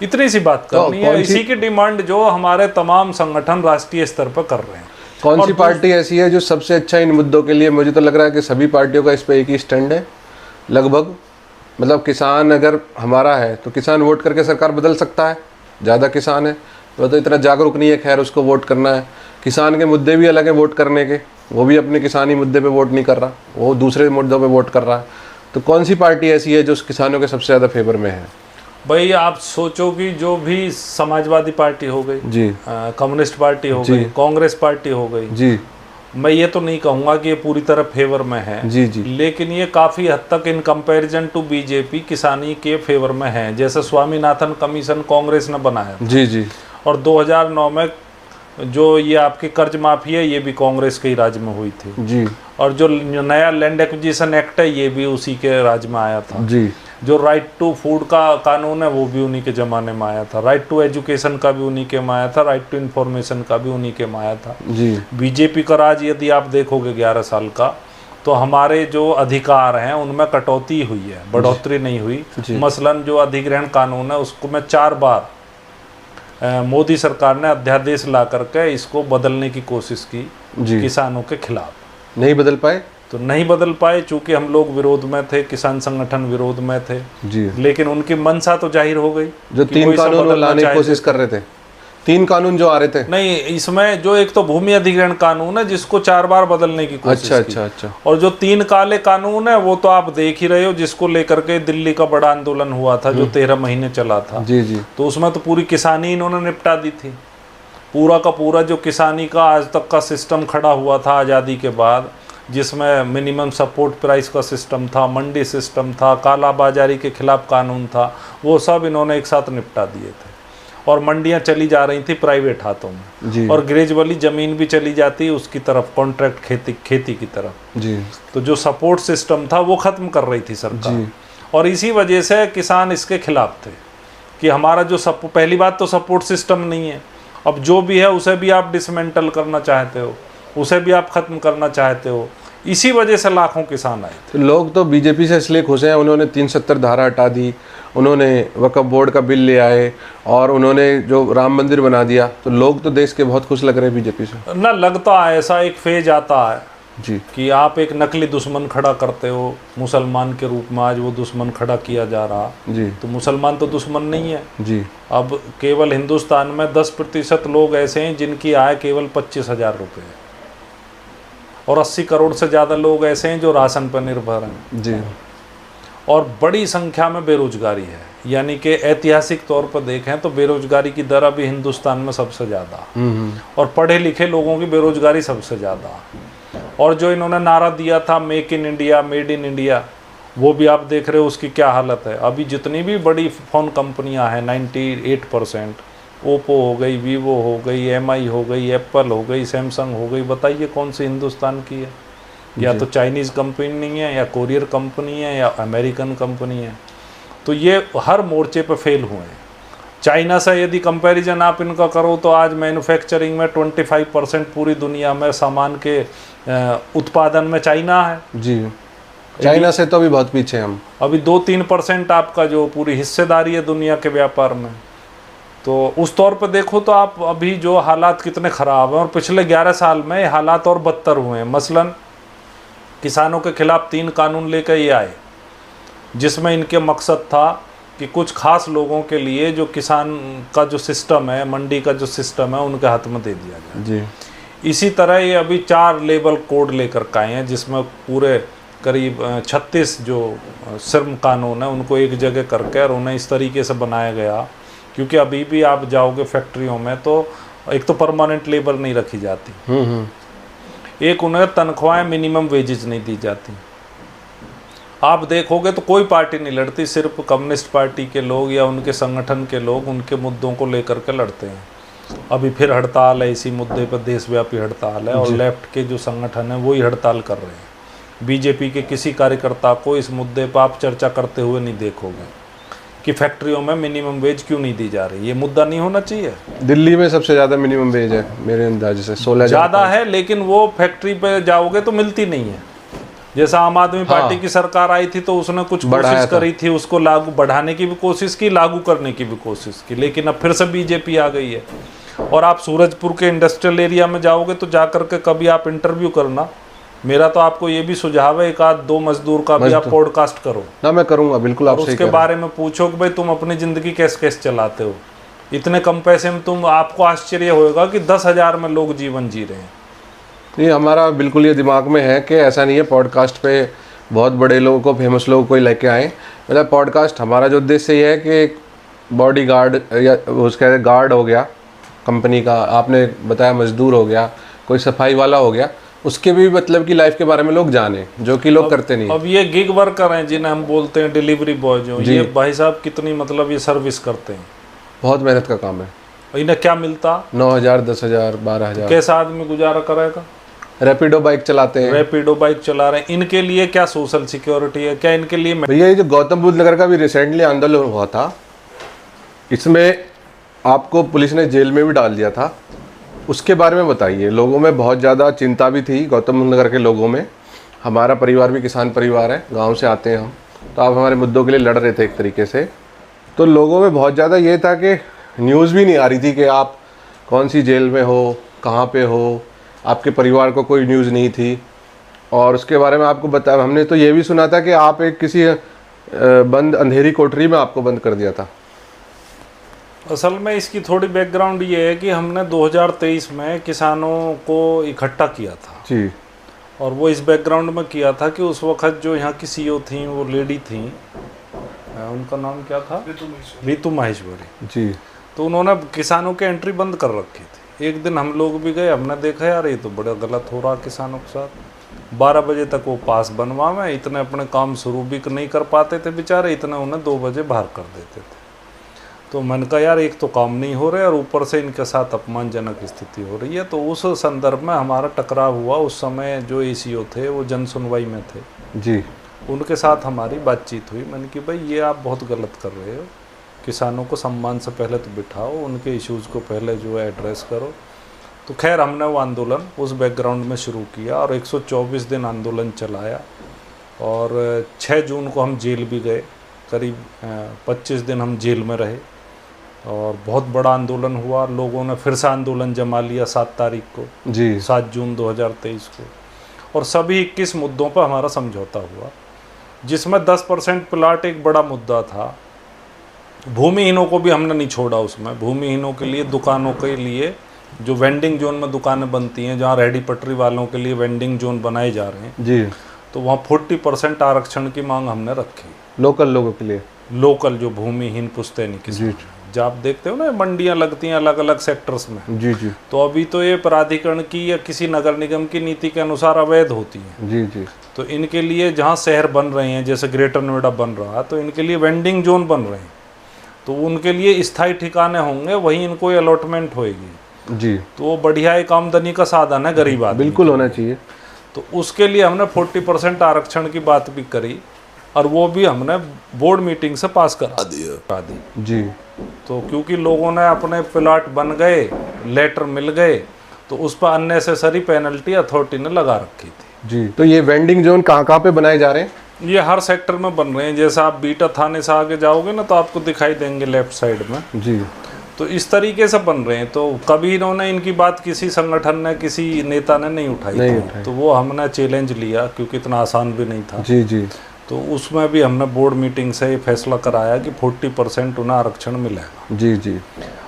इतनी सी बात करनी है। इसी की डिमांड जो हमारे तमाम संगठन राष्ट्रीय स्तर पर कर रहे हैं। कौन सी पार्टी ऐसी है जो सबसे अच्छा इन मुद्दों के लिए? मुझे तो लग रहा है कि सभी पार्टियों का इस पे एक ही स्टैंड है लगभग। मतलब किसान अगर हमारा है तो किसान वोट करके सरकार बदल सकता है, ज़्यादा किसान है वह तो इतना जागरूक नहीं है, खैर उसको वोट करना है। किसान के मुद्दे भी अलग है वोट करने के, वो भी अपने किसानी मुद्दे पे वोट नहीं कर रहा, वो दूसरे मुद्दों पे वोट कर रहा है। तो कौन सी पार्टी ऐसी है जो किसानों के सबसे ज़्यादा फेवर में है? भाई आप सोचो कि जो भी समाजवादी पार्टी हो गई जी, कम्युनिस्ट पार्टी हो गई, कांग्रेस पार्टी हो गई जी, मैं ये तो नहीं कहूँगा कि ये पूरी तरह फेवर में है, जी, जी, लेकिन ये काफ़ी हद तक इन कंपैरिजन टू बीजेपी किसानी के फेवर में है। जैसे स्वामीनाथन कमीशन कांग्रेस ने बनाया था, जी, जी, और 2009 में जो ये आपकी कर्ज माफी है ये भी कांग्रेस के ही राज में हुई थी जी, और जो नया लैंड एक्विजिशन एक्ट है ये भी उसी के राज में आया था। जी, जो राइट टू फूड का कानून है वो भी उन्हीं के ज़माने में आया था, राइट टू एजुकेशन का भी उन्हीं के में आया था, राइट टू इन्फॉर्मेशन का भी उन्हीं के में आया था। जी, बीजेपी का राज यदि आप देखोगे 11 साल का, तो हमारे जो अधिकार हैं उनमें कटौती हुई है, बढ़ोतरी नहीं हुई। मसलन जो अधिग्रहण कानून है उसको मैं 4 बार मोदी सरकार ने अध्यादेश ला करके इसको बदलने की कोशिश की किसानों के खिलाफ, नहीं बदल पाए। तो नहीं बदल पाए चूंकि हम लोग विरोध में थे, किसान संगठन विरोध में थे जी, लेकिन उनकी मंशा तो जाहिर हो गई। जो 3 कानून लाने की कोशिश कर रहे थे, 3 कानून जो आ रहे थे, नहीं इसमें जो एक तो भूमि अधिग्रहण कानून है जिसको 4 बार बदलने की कोशिश की। अच्छा, अच्छा, और जो 3 काले कानून है वो तो आप देख ही रहे हो, जिसको लेकर के दिल्ली का बड़ा आंदोलन हुआ था जो 13 महीने चला था। जी, जी, तो उसमें तो पूरी किसानी इन्होंने निपटा दी थी, पूरा का पूरा जो किसानी का आज तक का सिस्टम खड़ा हुआ था आज़ादी के बाद, जिसमें मिनिमम सपोर्ट प्राइस का सिस्टम था, मंडी सिस्टम था, काला बाजारी के खिलाफ कानून था, वो सब इन्होंने एक साथ निपटा दिए थे। और मंडियां चली जा रही थी प्राइवेट हाथों में, और ग्रेजुअली ज़मीन भी चली जाती उसकी तरफ, कॉन्ट्रैक्ट खेती की तरफ जी। तो जो सपोर्ट सिस्टम था वो ख़त्म कर रही थी सरकार, और इसी वजह से किसान इसके खिलाफ थे कि हमारा जो पहली बात तो सपोर्ट सिस्टम नहीं है, अब जो भी है उसे भी आप डिसमेंटल करना चाहते हो, उसे भी आप ख़त्म करना चाहते हो। इसी वजह से लाखों किसान आए थे। तो लोग तो बीजेपी से इसलिए खुश हैं, उन्होंने 370 धारा हटा दी, उन्होंने वक्फ बोर्ड का बिल ले आए और उन्होंने जो राम मंदिर बना दिया, तो लोग तो देश के बहुत खुश लग रहे हैं बीजेपी से ना। लगता है ऐसा एक फेज आता है जी कि आप एक नकली दुश्मन खड़ा करते हो मुसलमान के रूप में, आज वो दुश्मन खड़ा किया जा रहा जी। तो मुसलमान तो दुश्मन नहीं है जी। अब केवल हिंदुस्तान में 10% लोग ऐसे हैं जिनकी आय केवल 25,000 रुपये है, और 80 करोड़ से ज़्यादा लोग ऐसे हैं जो राशन पर निर्भर हैं जी। और बड़ी संख्या में बेरोजगारी है, यानी कि ऐतिहासिक तौर पर देखें तो बेरोजगारी की दर अभी हिंदुस्तान में सबसे ज़्यादा, और पढ़े लिखे लोगों की बेरोजगारी सबसे ज़्यादा। और जो इन्होंने नारा दिया था make in India, made in India, वो भी आप देख रहे हो उसकी क्या हालत है। अभी जितनी भी बड़ी फ़ोन कंपनियां हैं 98%, ओप्पो हो गई, वीवो हो गई, MI हो गई, एप्पल हो गई, सैमसंग हो गई, बताइए कौन सी हिंदुस्तान की है? या तो चाइनीज़ कंपनी है, या कोरियर कंपनी है, या अमेरिकन कंपनी है। तो ये हर मोर्चे पर फेल हुए हैं। चाइना से यदि कंपैरिजन आप इनका करो तो आज मैन्युफैक्चरिंग में 25% पूरी दुनिया में सामान के उत्पादन में चाइना है जी। चाइना से तो अभी बहुत पीछे हम, अभी 2-3% आपका जो पूरी हिस्सेदारी है दुनिया के व्यापार में। तो उस तौर पर देखो तो आप अभी जो हालात कितने ख़राब हैं, और पिछले 11 साल में ये हालात और बदतर हुए हैं। मसलन किसानों के खिलाफ 3 कानून लेकर ये आए, जिसमें इनके मकसद था कि कुछ खास लोगों के लिए जो किसान का जो सिस्टम है, मंडी का जो सिस्टम है, उनके हाथ में दे दिया जाए जी। इसी तरह ये अभी 4 लेबल कोड लेकर के आए हैं, जिसमें पूरे करीब 36 जो श्रम कानून है उनको एक जगह करके और उन्हें इस तरीके से बनाया गया, क्योंकि अभी भी आप जाओगे फैक्ट्रियों में तो एक तो परमानेंट लेबर नहीं रखी जाती, एक उन्हें तनख्वाहें मिनिमम वेजेस नहीं दी जाती। आप देखोगे तो कोई पार्टी नहीं लड़ती, सिर्फ कम्युनिस्ट पार्टी के लोग या उनके संगठन के लोग उनके मुद्दों को लेकर के लड़ते हैं। अभी फिर हड़ताल है, इसी मुद्दे पर देशव्यापी हड़ताल है, और लेफ्ट के जो संगठन है वही हड़ताल कर रहे हैं। बीजेपी के किसी कार्यकर्ता को इस मुद्दे पर आप चर्चा करते हुए नहीं देखोगे कि फैक्ट्रियों में मिनिमम वेज क्यों नहीं दी जा रही। ये मुद्दा नहीं होना चाहिए। दिल्ली में सबसे ज़्यादा मिनिमम वेज है मेरे अंदाजे से 16,000 ज़्यादा है, लेकिन वो फैक्ट्री पे जाओगे तो मिलती नहीं है। जैसा आम आदमी पार्टी की सरकार आई थी तो उसने कुछ कोशिश करी थी, उसको लागू बढ़ाने की भी कोशिश की, लागू करने की भी कोशिश की, लेकिन अब फिर से बीजेपी आ गई है। और आप सूरजपुर के इंडस्ट्रियल एरिया में जाओगे तो जा करके कभी आप इंटरव्यू करना। मेरा तो आपको ये भी सुझाव है, एक आध दो मजदूर का भी आप पॉडकास्ट करो ना। मैं करूँगा बिल्कुल। आप उसके बारे में पूछो कि भाई तुम अपनी ज़िंदगी कैसे कैसे चलाते हो, इतने कम पैसे में। तुम आपको आश्चर्य होगा कि 10,000 में लोग जीवन जी रहे हैं। नहीं, हमारा बिल्कुल ये दिमाग में है कि ऐसा नहीं है पॉडकास्ट पे बहुत बड़े लोगों को, फेमस लोगों को ही लेके आए। मतलब पॉडकास्ट हमारा जो उद्देश्य ये है कि एक बॉडी गार्ड या उसका गार्ड हो गया कंपनी का, आपने बताया मजदूर हो गया, कोई सफाई वाला हो गया, उसके भी मतलब की लाइफ के बारे में लोग जाने, जो कि लोग करते नहीं। अब ये गिग वर्कर हैं जिन्हें हम बोलते हैं डिलीवरी बॉय, जो ये भाई साहब कितनी मतलब ये सर्विस करते हैं, बहुत मेहनत का काम है। इन्हें क्या मिलता? 9,000, 10,000, 12,000। कैसा आदमी गुजारा करेगा? रैपिडो बाइक चलाते हैं, रैपिडो बाइक चला रहे हैं। इनके लिए क्या सोशल सिक्योरिटी है? क्या इनके लिए? भैया ये जो गौतम बुद्ध नगर का भी रिसेंटली आंदोलन हुआ था, इसमें आपको पुलिस ने जेल में भी डाल दिया था, उसके बारे में बताइए। लोगों में बहुत ज़्यादा चिंता भी थी, गौतम बुद्ध नगर के लोगों में। हमारा परिवार भी किसान परिवार है, गांव से आते हैं हम, तो आप हमारे मुद्दों के लिए लड़ रहे थे एक तरीके से। तो लोगों में बहुत ज़्यादा ये था कि न्यूज़ भी नहीं आ रही थी कि आप कौन सी जेल में हो, कहाँ पे हो, आपके परिवार को कोई न्यूज़ नहीं थी। और उसके बारे में आपको बताया, हमने तो ये भी सुना था कि आप एक किसी बंद अंधेरी कोठरी में आपको बंद कर दिया था। असल में इसकी थोड़ी बैकग्राउंड ये है कि हमने 2023 में किसानों को इकट्ठा किया था जी, और वो इस बैकग्राउंड में किया था कि उस वक्त जो यहाँ की सीईओ थी वो लेडी थी, उनका नाम क्या था? ऋतु माहेश्वरी जी। तो उन्होंने किसानों के एंट्री बंद कर रखी थी। एक दिन हम लोग भी गए, हमने देखा यार ये तो बड़ा गलत हो रहा किसानों के साथ। 12 बजे तक वो पास बनवावे, इतने अपने काम शुरू भी नहीं कर पाते थे बेचारे, इतने उन्हें 2 बजे बाहर कर देते थे। तो मन का यार एक तो काम नहीं हो रहा है और ऊपर से इनके साथ अपमानजनक स्थिति हो रही है। तो उस संदर्भ में हमारा टकराव हुआ। उस समय जो एसीओ थे वो जन सुनवाई में थे जी, उनके साथ हमारी बातचीत हुई। मैंने कि भाई ये आप बहुत गलत कर रहे हो, किसानों को सम्मान से पहले तो बिठाओ, उनके इश्यूज़ को पहले जो है एड्रेस करो। तो खैर हमने वो आंदोलन उस बैकग्राउंड में शुरू किया और 124 दिन आंदोलन चलाया और 6 जून को हम जेल भी गए। करीब 25 दिन हम जेल में रहे और बहुत बड़ा आंदोलन हुआ। लोगों ने फिर से आंदोलन जमा लिया 7 तारीख को जी, 7 जून 2023 को, और सभी 21 मुद्दों पर हमारा समझौता हुआ, जिसमें 10% प्लाट एक बड़ा मुद्दा था। भूमिहीनों को भी हमने नहीं छोड़ा उसमें। भूमिहीनों के लिए, दुकानों के लिए, जो वेंडिंग जोन में दुकानें बनती हैं, जहाँ रेहड़ी पटरी वालों के लिए वेंडिंग जोन बनाए जा रहे हैं जी, तो वहाँ 40% आरक्षण की मांग हमने रखी। लोकल लोगों के लिए, लोकल जो भूमिहीन पुश्तैनी किसान, जब आप देखते हो ना मंडियाँ लगती हैं अलग अलग सेक्टर्स में, जी जी, तो अभी तो ये प्राधिकरण की या किसी नगर निगम की नीति के अनुसार अवैध होती है। जी जी, तो इनके लिए जहाँ शहर बन रहे हैं, जैसे ग्रेटर नोएडा बन रहा, तो इनके लिए वेंडिंग जोन बन रहे हैं, तो उनके लिए स्थायी ठिकाने होंगे, वहीं इनको अलॉटमेंट होएगी जी। तो वो बढ़िया एक आमदनी का साधन है गरीब आदमी, बिल्कुल होना चाहिए। तो उसके लिए हमने 40% आरक्षण की बात भी करी और वो भी हमने बोर्ड मीटिंग से पास करा दी जी। तो क्योंकि लोगों ने अपने प्लाट बन गए, लेटर मिल गए, तो उस पर अननेसेसरी पेनल्टी अथॉरिटी ने लगा रखी थी जी। तो ये वेंडिंग जोन कहाँ पे बनाए जा रहे हैं? ये हर सेक्टर में बन रहे हैं। जैसे आप बीटा थाने से आगे जाओगे ना तो आपको दिखाई देंगे लेफ्ट साइड में जी। तो इस तरीके से बन रहे हैं। तो कभी इन्होंने इनकी बात किसी संगठन ने, किसी नेता ने नहीं उठाई, तो वो हमने चैलेंज लिया क्योंकि इतना आसान भी नहीं था। जी जी। तो उसमें भी हमने बोर्ड मीटिंग से ये फैसला कराया कि 40% उन्हें आरक्षण मिलेगा। जी जी।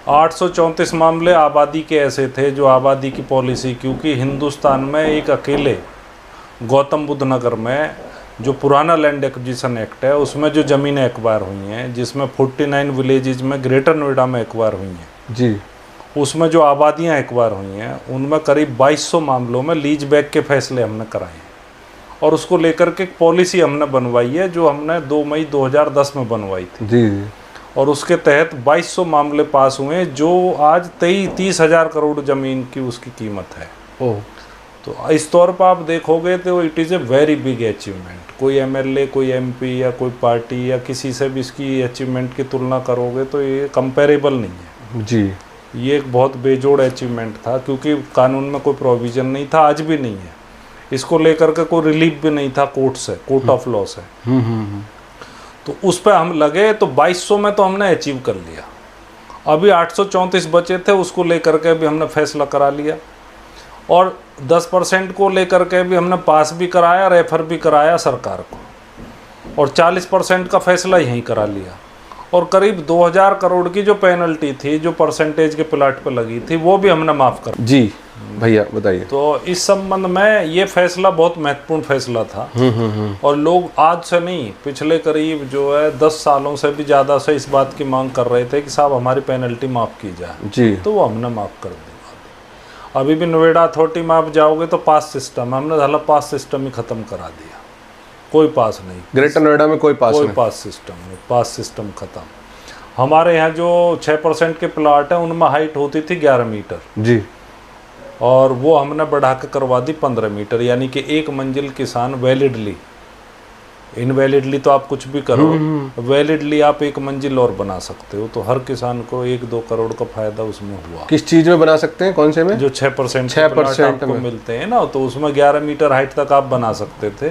834 मामले आबादी के ऐसे थे जो आबादी की पॉलिसी, क्योंकि हिंदुस्तान में एक अकेले गौतम बुद्ध नगर में जो पुराना लैंड एक्विजिशन एक्ट है उसमें जो ज़मीनें एक्वायर हुई हैं, जिसमें 49 विलेजेज में ग्रेटर नोएडा में एक्वायर हुई हैं जी, उसमें जो आबादियाँ एक्वायर हुई हैं उनमें करीब 2200 मामलों में लीज बैक के फैसले हमने कराए हैं और उसको लेकर के एक पॉलिसी हमने बनवाई है जो हमने 2 मई 2010 में बनवाई थी जी। और उसके तहत 2200 मामले पास हुए हैं जो आज 30,000 करोड़ ज़मीन की उसकी कीमत है। ओह, तो इस तौर पर आप देखोगे तो it is a very big achievement. कोई एमएलए, कोई एमपी या कोई पार्टी या किसी से भी इसकी अचीवमेंट की तुलना करोगे तो ये कंपेरेबल नहीं है जी। ये एक बहुत बेजोड़ अचीवमेंट था क्योंकि कानून में कोई प्रोविज़न नहीं था, आज भी नहीं है। इसको लेकर के कोई रिलीफ भी नहीं था कोर्ट से, कोर्ट ऑफ लॉ से। तो उस पर हम लगे तो 2200 में तो हमने अचीव कर लिया। अभी 834 बचे थे, उसको लेकर के भी हमने फैसला करा लिया, और 10% को लेकर के भी हमने पास भी कराया, रेफर भी कराया सरकार को, और 40% का फैसला यहीं करा लिया। और करीब 2000 करोड़ की जो पेनल्टी थी, जो परसेंटेज के प्लाट पर लगी थी, वो भी हमने माफ़ कर। जी भैया बताइए। तो इस संबंध में ये फैसला बहुत महत्वपूर्ण फैसला था। और लोग आज से नहीं, पिछले करीब जो है 10 सालों से भी ज़्यादा से इस बात की मांग कर रहे थे कि साहब हमारी पेनल्टी माफ़ की जाए जी। तो वो हमने माफ़ कर दी। अभी भी नोएडा अथॉरिटी में आप जाओगे तो पास सिस्टम, हमने साला पास सिस्टम ही ख़त्म करा दिया, कोई पास नहीं। ग्रेटर नोएडा में कोई पास सिस्टम नहीं, पास सिस्टम ख़त्म। हमारे यहाँ जो 6% के प्लाट हैं उनमें हाइट होती थी 11 मीटर जी, और वो हमने बढ़ा के करवा दी 15 मीटर, यानी कि एक मंजिल किसान वैलिडली, इनवैलिडली तो आप कुछ भी करो, वैलिडली आप एक मंजिल और बना सकते हो। तो हर किसान को 1-2 करोड़ का फायदा उसमें हुआ। किस चीज में बना सकते हैं, कौन से में? जो 6% आपको मिलते हैं ना, तो उसमें 11 मीटर हाइट तक आप बना सकते थे,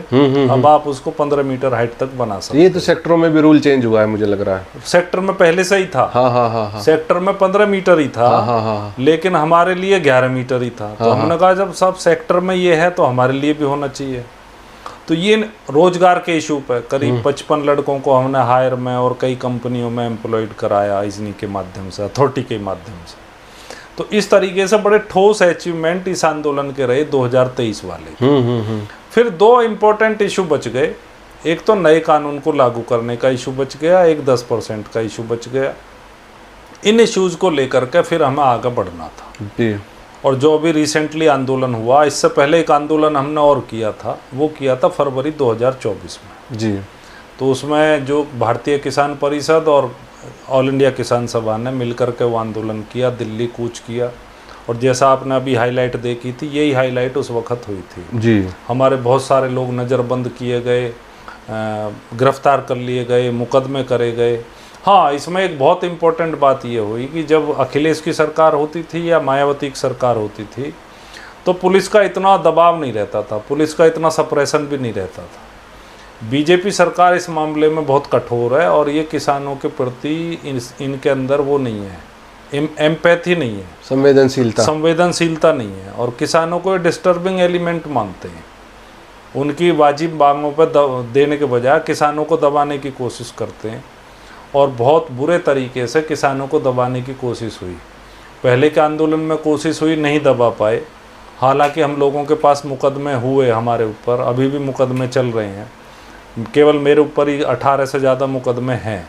अब आप उसको 15 मीटर हाइट तक बना सकते। ये तो सेक्टरों में भी रूल चेंज हुआ है मुझे लग रहा है। सेक्टर में पहले से ही था। हाँ। सेक्टर में 15 मीटर ही था, लेकिन हमारे लिए 11 मीटर ही था। तो हमने कहा जब सब सेक्टर में ये है तो हमारे लिए भी होना चाहिए। तो ये रोजगार के इशू पे करीब 55 लड़कों को हमने हायर में और कई कंपनियों में एम्प्लॉयड कराया इजनी के माध्यम से, अथॉरिटी के माध्यम से। तो इस तरीके से बड़े ठोस अचीवमेंट इस आंदोलन के रहे 2023 वाले। फिर 2 इम्पोर्टेंट इशू बच गए। एक तो नए कानून को लागू करने का इशू बच गया, एक 10% का इशू बच गया। इन इश्यूज को लेकर के फिर हमें आगे बढ़ना था। और जो अभी रिसेंटली आंदोलन हुआ, इससे पहले एक आंदोलन हमने और किया था, वो किया था फरवरी 2024 में जी। तो उसमें जो भारतीय किसान परिषद और ऑल इंडिया किसान सभा ने मिलकर के वो आंदोलन किया, दिल्ली कूच किया। और जैसा आपने अभी हाईलाइट देखी थी, यही हाईलाइट उस वक्त हुई थी जी। हमारे बहुत सारे लोग नज़रबंद किए गए, गिरफ्तार कर लिए गए, मुकदमे करे गए। हाँ, इसमें एक बहुत इम्पोर्टेंट बात ये हुई कि जब अखिलेश की सरकार होती थी या मायावती की सरकार होती थी, तो पुलिस का इतना दबाव नहीं रहता था, पुलिस का इतना सप्रेशन भी नहीं रहता था। बीजेपी सरकार इस मामले में बहुत कठोर है, और ये किसानों के प्रति इनके अंदर वो नहीं है, एम्पैथी नहीं है, संवेदनशीलता नहीं है, और किसानों को डिस्टर्बिंग एलिमेंट मानते हैं। उनकी वाजिब मांगों पर देने के बजाय किसानों को दबाने की कोशिश करते हैं, और बहुत बुरे तरीके से किसानों को दबाने की कोशिश हुई। पहले के आंदोलन में कोशिश हुई, नहीं दबा पाए। हालांकि हम लोगों के पास मुकदमे हुए हमारे ऊपर, अभी भी मुकदमे चल रहे हैं, केवल मेरे ऊपर ही 18 से ज़्यादा मुकदमे हैं।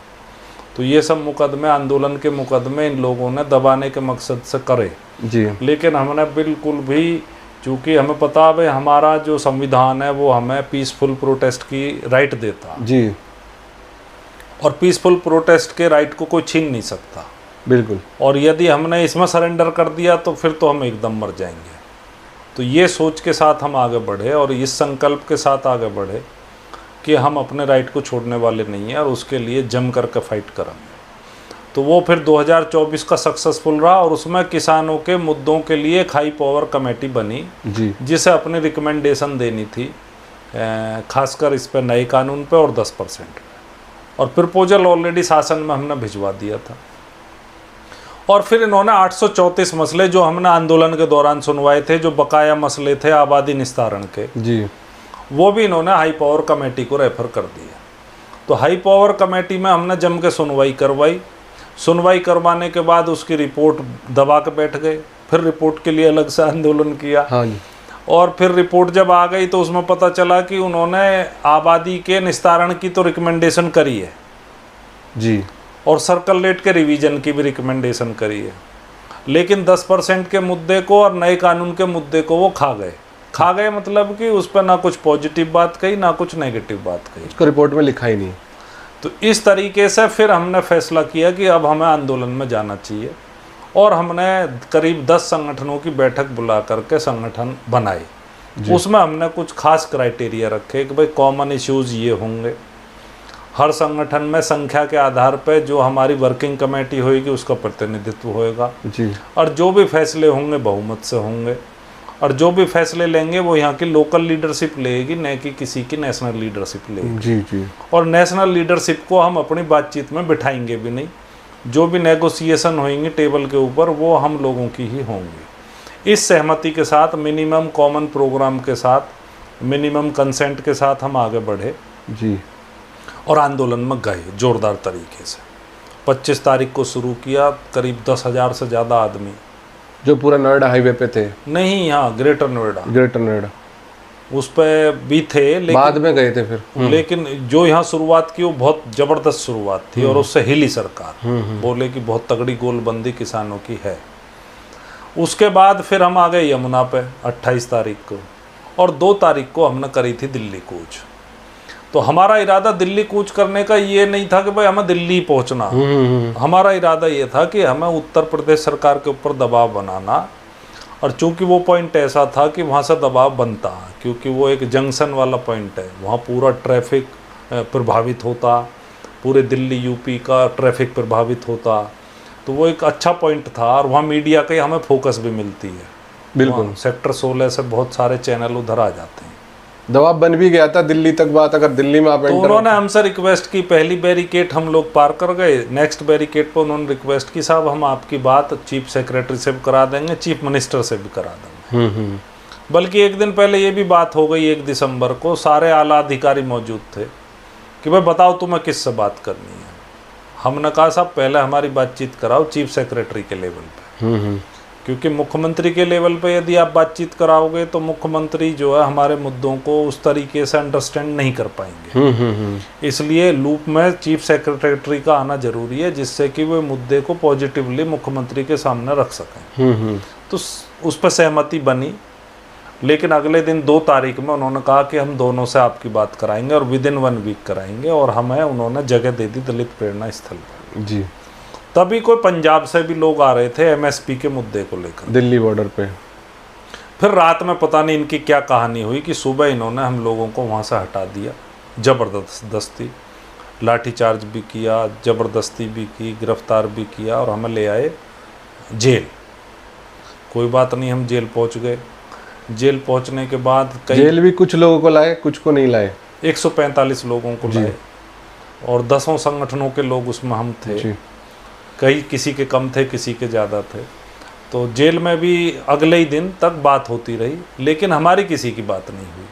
तो ये सब मुकदमे, आंदोलन के मुकदमे इन लोगों ने दबाने के मकसद से करे जी। लेकिन हमने बिल्कुल भी, चूँकि हमें पता है हमारा जो संविधान है वो हमें पीसफुल प्रोटेस्ट की राइट देता जी, और पीसफुल प्रोटेस्ट के राइट को कोई छीन नहीं सकता बिल्कुल। और यदि हमने इसमें सरेंडर कर दिया तो फिर तो हम एकदम मर जाएंगे। तो ये सोच के साथ हम आगे बढ़े, और इस संकल्प के साथ आगे बढ़े कि हम अपने राइट को छोड़ने वाले नहीं हैं, और उसके लिए जम करके फाइट करेंगे। तो वो फिर 2024 का सक्सेसफुल रहा, और उसमें किसानों के मुद्दों के लिए एक हाई पावर कमेटी बनी जी, जिसे अपनी रिकमेंडेशन देनी थी, खासकर इस पर नए कानून पे और 10%। और प्रपोजल ऑलरेडी शासन में हमने भिजवा दिया था। और फिर इन्होंने 834 मसले जो हमने आंदोलन के दौरान सुनवाए थे, जो बकाया मसले थे आबादी निस्तारण के जी, वो भी इन्होंने हाई पावर कमेटी को रेफर कर दिया। तो हाई पावर कमेटी में हमने जम के सुनवाई करवाई। सुनवाई करवाने के बाद उसकी रिपोर्ट दबा के बैठ गए, फिर रिपोर्ट के लिए अलग से आंदोलन किया। हाँ जी। और फिर रिपोर्ट जब आ गई तो उसमें पता चला कि उन्होंने आबादी के निस्तारण की तो रिकमेंडेशन करी है जी, और सर्कल रेट के रिवीजन की भी रिकमेंडेशन करी है, लेकिन 10% के मुद्दे को और नए कानून के मुद्दे को वो खा गए। मतलब कि उस पर ना कुछ पॉजिटिव बात कही, ना कुछ नेगेटिव बात कही, उसको रिपोर्ट में लिखा ही नहीं। तो इस तरीके से फिर हमने फैसला किया कि अब हमें आंदोलन में जाना चाहिए, और हमने करीब 10 संगठनों की बैठक बुला करके संगठन बनाए। उसमें हमने कुछ खास क्राइटेरिया रखे कि भाई कॉमन इश्यूज ये होंगे, हर संगठन में संख्या के आधार पर जो हमारी वर्किंग कमेटी होगी उसका प्रतिनिधित्व होएगा जी, और जो भी फैसले होंगे बहुमत से होंगे, और जो भी फैसले लेंगे वो यहाँ की लोकल लीडरशिप लेगी, न कि किसी की नेशनल लीडरशिप लेगी जी जी। और नेशनल लीडरशिप को हम अपनी बातचीत में बिठाएंगे भी नहीं, जो भी नेगोशिएशन होंगी टेबल के ऊपर वो हम लोगों की ही होंगी। इस सहमति के साथ, मिनिमम कॉमन प्रोग्राम के साथ, मिनिमम कंसेंट के साथ हम आगे बढ़े जी, और आंदोलन में गए जोरदार तरीके से। 25 तारीख को शुरू किया, करीब 10,000 से ज़्यादा आदमी, जो पूरा नोएडा हाईवे पे थे? नहीं, यहाँ ग्रेटर नोएडा, ग्रेटर नोएडा उस पर भी थे, लेकिन बाद में गए थे फिर। लेकिन जो यहाँ शुरुआत की वो बहुत ज़बरदस्त शुरुआत थी और उससे हिली सरकार, बोले कि बहुत तगड़ी गोलबंदी किसानों की है। उसके बाद फिर हम आ गए यमुना पे 28 तारीख को, और 2 तारीख को हमने करी थी दिल्ली कूच। तो हमारा इरादा दिल्ली कूच करने का ये नहीं था कि भाई हमें दिल्ली पहुंचना, हमारा इरादा ये था कि हमें उत्तर प्रदेश सरकार के ऊपर दबाव बनाना। और चूंकि वो पॉइंट ऐसा था कि वहाँ से दबाव बनता, क्योंकि वो एक जंक्शन वाला पॉइंट है, वहाँ पूरा ट्रैफिक प्रभावित होता, पूरे दिल्ली यूपी का ट्रैफिक प्रभावित होता, तो वो एक अच्छा पॉइंट था। और वहाँ मीडिया की हमें फोकस भी मिलती है, बिल्कुल। सेक्टर 16 से बहुत सारे चैनल उधर आ जाते हैं। दबाव बन भी गया था दिल्ली तक बात, अगर दिल्ली में आप तो उन्होंने हमसे रिक्वेस्ट की, पहली बैरिकेड हम लोग पार कर गए, नेक्स्ट बैरिकेड पर उन्होंने रिक्वेस्ट की, साहब हम आपकी बात चीफ सेक्रेटरी से भी करा देंगे, चीफ मिनिस्टर से भी करा देंगे। बल्कि एक दिन पहले ये भी बात हो गई, 1 दिसंबर को सारे आला अधिकारी मौजूद थे कि भाई बताओ तुम्हें किससे बात करनी है। हमने कहा साहब पहले हमारी बातचीत कराओ चीफ सेक्रेटरी के लेवल पे, क्योंकि मुख्यमंत्री के लेवल पे यदि आप बातचीत कराओगे तो मुख्यमंत्री जो है हमारे मुद्दों को उस तरीके से अंडरस्टैंड नहीं कर पाएंगे। इसलिए लूप में चीफ सेक्रेटरी का आना जरूरी है, जिससे कि वे मुद्दे को पॉजिटिवली मुख्यमंत्री के सामने रख सकें। तो उस पर सहमति बनी, लेकिन अगले दिन 2 तारीख में उन्होंने कहा कि हम दोनों से आपकी बात कराएंगे और विदिन 1 वीक कराएंगे, और हमें उन्होंने जगह दे दी दलित प्रेरणा स्थल पर जी। तभी कोई पंजाब से भी लोग आ रहे थे एमएसपी के मुद्दे को लेकर दिल्ली बॉर्डर पे। फिर रात में पता नहीं इनकी क्या कहानी हुई कि सुबह इन्होंने हम लोगों को वहाँ से हटा दिया, ज़बरदस्ती लाठीचार्ज भी किया, ज़बरदस्ती भी की, गिरफ्तार भी किया और हमें ले आए जेल। कोई बात नहीं, हम जेल पहुँच गए। जेल पहुँचने के बाद जेल भी कुछ लोगों को लाए, कुछ को नहीं लाए। 145 लोगों को लाए और 10 संगठनों के लोग उसमें हम थे। कई किसी के कम थे, किसी के ज़्यादा थे। तो जेल में भी अगले ही दिन तक बात होती रही, लेकिन हमारी किसी की बात नहीं हुई,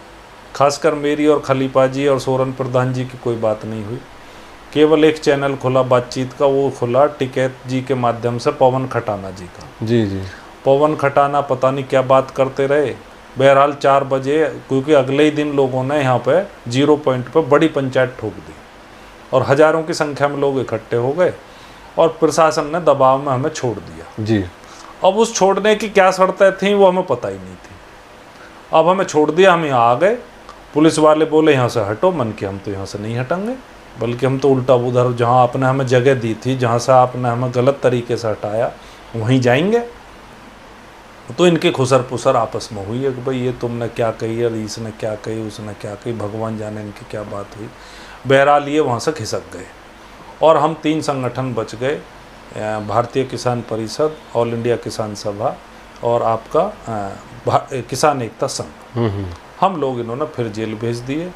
खासकर मेरी और खलीफा जी और सोरन प्रधान जी की कोई बात नहीं हुई। केवल एक चैनल खुला बातचीत का, वो खुला टिकैत जी के माध्यम से पवन खटाना जी का। जी जी। पवन खटाना पता नहीं क्या बात करते रहे। बहरहाल 4 बजे, क्योंकि अगले ही दिन लोगों ने यहाँ पे 0 पॉइंट पर बड़ी पंचायत ठोक दी और हज़ारों की संख्या में लोग इकट्ठे हो गए और प्रशासन ने दबाव में हमें छोड़ दिया जी। अब उस छोड़ने की क्या शर्तें थी वो हमें पता ही नहीं थी। अब हमें छोड़ दिया, हम यहाँ आ गए। पुलिस वाले बोले यहाँ से हटो, मन के हम तो यहाँ से नहीं हटेंगे, बल्कि हम तो उल्टा उधर जहाँ आपने हमें जगह दी थी, जहाँ से आपने हमें गलत तरीके से हटाया, वहीं जाएंगे। तो इनकी खुसर पुसर आपस में हुई है कि भाई ये तुमने क्या कही और इसने क्या कही, उसने क्या कही, भगवान जाने इनकी क्या बात हुई। बहरहाल ये वहाँ से खिसक गए और हम 3 संगठन बच गए, भारतीय किसान परिषद, ऑल इंडिया किसान सभा और आपका किसान एकता संघ। हम लोग इन्होंने फिर जेल भेज दिए।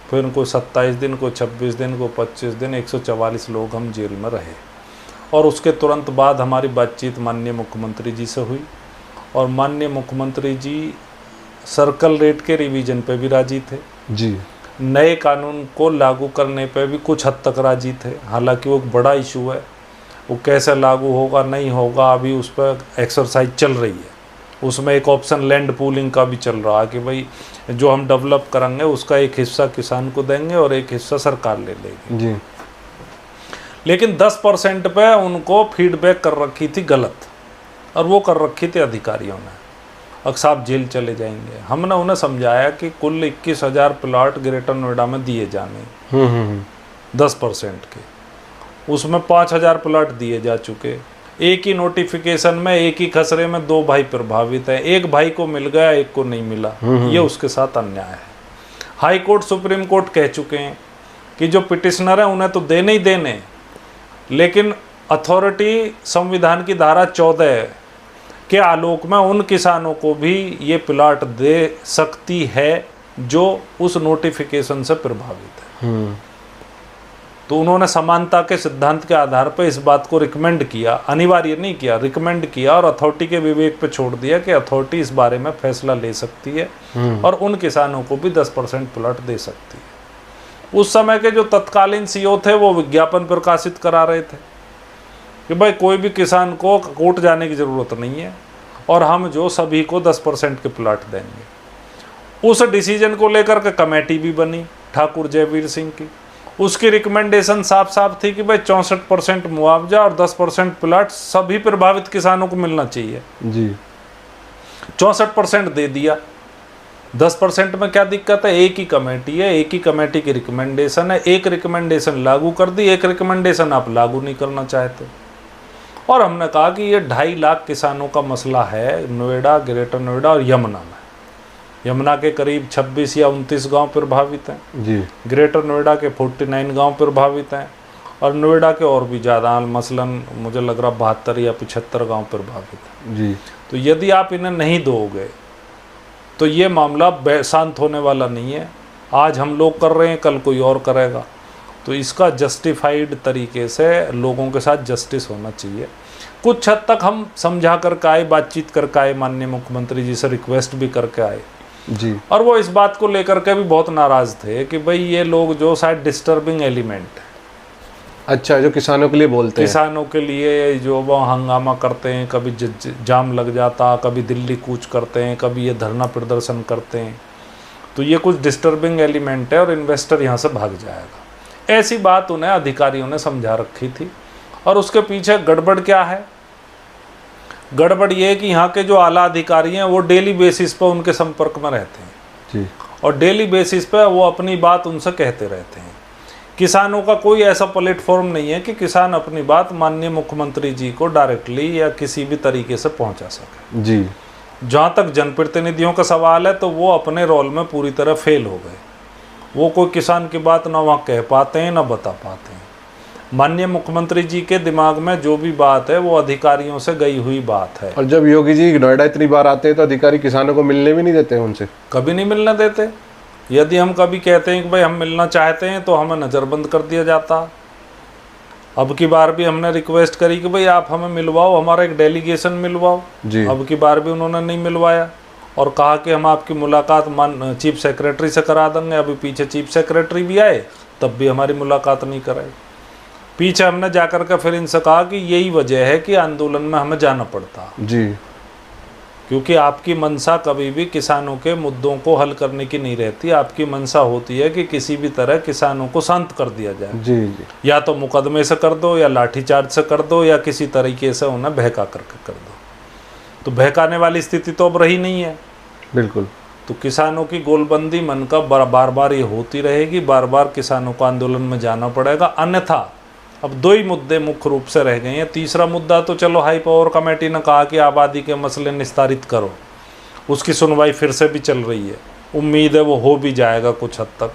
फिर उनको 27 दिन को, 26 दिन को, 25 दिन, 144 लोग हम जेल में रहे। और उसके तुरंत बाद हमारी बातचीत माननीय मुख्यमंत्री जी से हुई और माननीय मुख्यमंत्री जी सर्कल रेट के रिवीजन पे भी राजी थे जी। नए कानून को लागू करने पे भी कुछ हद तक राजी थे। हालांकि वो एक बड़ा इशू है, वो कैसे लागू होगा नहीं होगा अभी उस पर एक्सरसाइज चल रही है। उसमें एक ऑप्शन लैंड पूलिंग का भी चल रहा है कि भाई जो हम डेवलप करेंगे उसका एक हिस्सा किसान को देंगे और एक हिस्सा सरकार ले लेगी जी। लेकिन 10% पे उनको फीडबैक कर रखी थी गलत, और वो कर रखी थी अधिकारियों ने। अब साहब जेल चले जाएंगे। हमने उन्हें समझाया कि कुल 21,000 प्लाट ग्रेटर नोएडा में दिए जाने 10% के, उसमें 5,000 प्लाट दिए जा चुके। एक ही नोटिफिकेशन में, एक ही खसरे में 2 भाई प्रभावित हैं। एक भाई को मिल गया, एक को नहीं मिला। ये उसके साथ अन्याय है। हाई कोर्ट, सुप्रीम कोर्ट कह चुके हैं कि जो पिटिशनर है उन्हें तो देने ही देने, लेकिन अथॉरिटी संविधान की धारा 14 के आलोक में उन किसानों को भी ये प्लाट दे सकती है जो उस नोटिफिकेशन से प्रभावित है। तो उन्होंने समानता के सिद्धांत के आधार पर इस बात को रिकमेंड किया, अनिवार्य नहीं किया, रिकमेंड किया, और अथॉरिटी के विवेक पे छोड़ दिया कि अथॉरिटी इस बारे में फैसला ले सकती है और उन किसानों को भी 10% प्लॉट दे सकती है। उस समय के जो तत्कालीन सीईओ थे वो विज्ञापन प्रकाशित करा रहे थे कि भाई कोई भी किसान को कोर्ट जाने की ज़रूरत नहीं है और हम जो सभी को 10% के प्लॉट देंगे। उस डिसीजन को लेकर के कमेटी भी बनी ठाकुर जयवीर सिंह की। उसकी रिकमेंडेशन साफ साफ थी कि भाई 64% मुआवजा और 10% प्लॉट सभी प्रभावित किसानों को मिलना चाहिए जी। 64% दे दिया। 10% में क्या दिक्कत है? एक ही कमेटी है, एक ही कमेटी की रिकमेंडेशन है, एक रिकमेंडेशन लागू कर दी, एक रिकमेंडेशन आप लागू नहीं करना चाहते। और हमने कहा कि ये 2.5 लाख किसानों का मसला है नोएडा, ग्रेटर नोएडा और यमुना में। यमुना के करीब 26 या 29 गांव प्रभावित हैं जी। ग्रेटर नोएडा के 49 गांव प्रभावित हैं और नोएडा के और भी ज़्यादा, मसलन मुझे लग रहा 72 या 75 गांव प्रभावित हैं जी। तो यदि आप इन्हें नहीं दोगे तो ये मामला शांत होने वाला नहीं है। आज हम लोग कर रहे हैं, कल कोई और करेगा। तो इसका जस्टिफाइड तरीके से लोगों के साथ जस्टिस होना चाहिए। कुछ हद तक हम समझा करके आए, बातचीत करके आए, माननीय मुख्यमंत्री जी से रिक्वेस्ट भी करके आए जी। और वो इस बात को लेकर के भी बहुत नाराज़ थे कि भाई ये लोग जो शायद डिस्टर्बिंग एलिमेंट है। अच्छा, जो किसानों के लिए बोलते हैं, किसानों के लिए जो वो हंगामा करते हैं, कभी जाम लग जाता, कभी दिल्ली कूच करते हैं, कभी ये धरना प्रदर्शन करते हैं, तो ये कुछ डिस्टर्बिंग एलिमेंट है और इन्वेस्टर यहाँ से भाग जाएगा। ऐसी बात उन्हें अधिकारियों ने समझा रखी थी। और उसके पीछे गड़बड़ क्या है? गड़बड़ ये है कि यहाँ के जो आला अधिकारी हैं वो डेली बेसिस पर उनके संपर्क में रहते हैं जी। और डेली बेसिस पर वो अपनी बात उनसे कहते रहते हैं। किसानों का कोई ऐसा प्लेटफॉर्म नहीं है कि किसान अपनी बात माननीय मुख्यमंत्री जी को डायरेक्टली या किसी भी तरीके से पहुंचा सके जी। जहाँ तक जनप्रतिनिधियों का सवाल है तो वो अपने रोल में पूरी तरह फेल हो गए। वो कोई किसान की बात ना वहाँ कह पाते हैं ना बता पाते हैं। माननीय मुख्यमंत्री जी के दिमाग में जो भी बात है वो अधिकारियों से गई हुई बात है। और जब योगी जी नोएडा इतनी बार आते हैं तो अधिकारी किसानों को मिलने भी नहीं देते हैं उनसे, कभी नहीं मिलने देते। यदि हम कभी कहते हैं कि भाई हम मिलना चाहते हैं तो हमें नज़रबंद कर दिया जाता। अब की बार भी हमने रिक्वेस्ट करी कि भाई आप हमें मिलवाओ, हमारा एक डेलीगेशन मिलवाओ जी। अब की बार भी उन्होंने नहीं मिलवाया और कहा कि हम आपकी मुलाकात चीफ सेक्रेटरी से करा देंगे। अभी पीछे चीफ सेक्रेटरी भी आए तब भी हमारी मुलाकात नहीं कराई। पीछे हमने जाकर के फिर इनसे कहा कि यही वजह है कि आंदोलन में हमें जाना पड़ता जी, क्योंकि आपकी मंशा कभी भी किसानों के मुद्दों को हल करने की नहीं रहती। आपकी मंशा होती है कि किसी भी तरह किसानों को शांत कर दिया जाए जी जी। या तो मुकदमे से कर दो या लाठीचार्ज से कर दो या किसी तरीके से उन्हें बहका करके कर दो। तो बहकाने वाली स्थिति तो अब रही नहीं है बिल्कुल। तो किसानों की गोलबंदी मन का बार बार ये होती रहेगी, बार बार किसानों को आंदोलन में जाना पड़ेगा। अन्यथा अब 2 ही मुद्दे मुख्य रूप से रह गए हैं। तीसरा मुद्दा तो चलो हाई पावर कमेटी ने कहा कि आबादी के मसले निस्तारित करो, उसकी सुनवाई फिर से भी चल रही है। उम्मीद है वो हो भी जाएगा कुछ हद तक।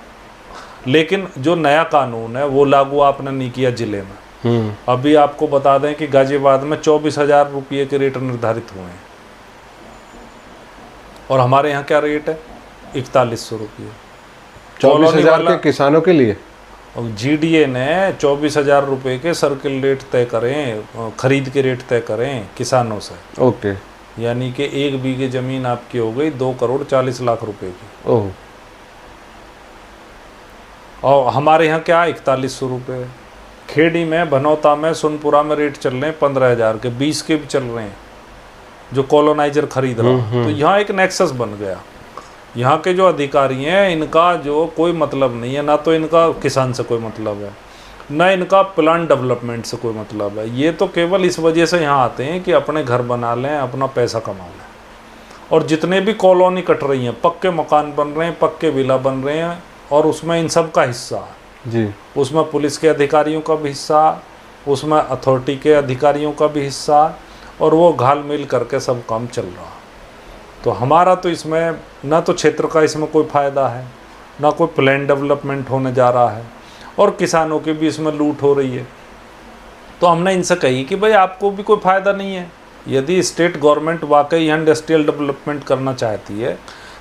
लेकिन जो नया कानून है वो लागू आपने नहीं किया जिले में। अभी आपको बता दें कि गाजियाबाद में 24,000 रुपये के रेट निर्धारित हुए हैं और हमारे यहाँ क्या रेट है? 4100 रुपये। 24,000 के किसानों के लिए और जीडीए ने 24,000 रुपये के सर्किल रेट तय करें, खरीद के रेट तय करें किसानों से। ओके। यानी कि 1 बीघे ज़मीन आपकी हो गई 2 करोड़ 40 लाख रुपए की। ओह। और हमारे यहाँ क्या 4100 रुपये। खेड़ी में, भनौता में, सोनपुरा में रेट चल रहे हैं 15,000 के, 20 के भी चल रहे हैं जो कॉलोनाइजर खरीद रहा। तो यहाँ एक नेक्सस बन गया। यहाँ के जो अधिकारी हैं इनका जो कोई मतलब नहीं है, ना तो इनका किसान से कोई मतलब है, ना इनका प्लान डेवलपमेंट से कोई मतलब है। ये तो केवल इस वजह से यहाँ आते हैं कि अपने घर बना लें, अपना पैसा कमा लें। और जितने भी कॉलोनी कट रही हैं, पक्के मकान बन रहे हैं, पक्के विला बन रहे हैं और उसमें इन सब का हिस्सा है जी। उसमें पुलिस के अधिकारियों का भी हिस्सा, उसमें अथॉरिटी के अधिकारियों का भी हिस्सा और वो घाल मिल करके सब काम चल रहा। तो हमारा तो इसमें ना तो क्षेत्र का इसमें कोई फ़ायदा है, ना कोई प्लान डेवलपमेंट होने जा रहा है और किसानों की भी इसमें लूट हो रही है। तो हमने इनसे कही कि भाई आपको भी कोई फ़ायदा नहीं है। यदि स्टेट गवर्नमेंट वाकई यहाँ इंडस्ट्रियल डेवलपमेंट करना चाहती है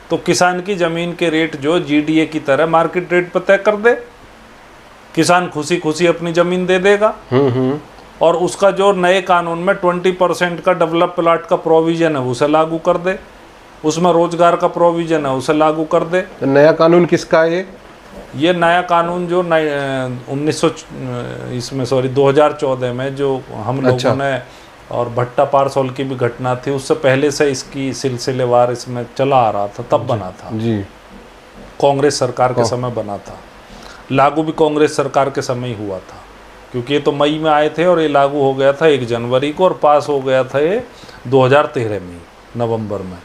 तो किसान की ज़मीन के रेट जो जीडीए की तरह मार्केट रेट पर तय कर दे। किसान खुशी खुशी अपनी जमीन दे देगा। और उसका जो नए कानून में 20% का डेवलप प्लाट का प्रोविजन है उसे लागू कर दे, उसमें रोजगार का प्रोविजन है उसे लागू कर दे। तो नया कानून किसका है ये नया कानून जो 2014 में जो हम लोगों ने, और भट्टा पारसोल की भी घटना थी, उससे पहले से इसकी सिलसिलेवार इसमें चला आ रहा था, तब बना था जी, कांग्रेस सरकार के समय बना था। लागू भी कांग्रेस सरकार के समय ही हुआ था, क्योंकि ये तो मई में आए थे और ये लागू हो गया था 1 जनवरी को, और पास हो गया था ये 2013 में नवंबर में।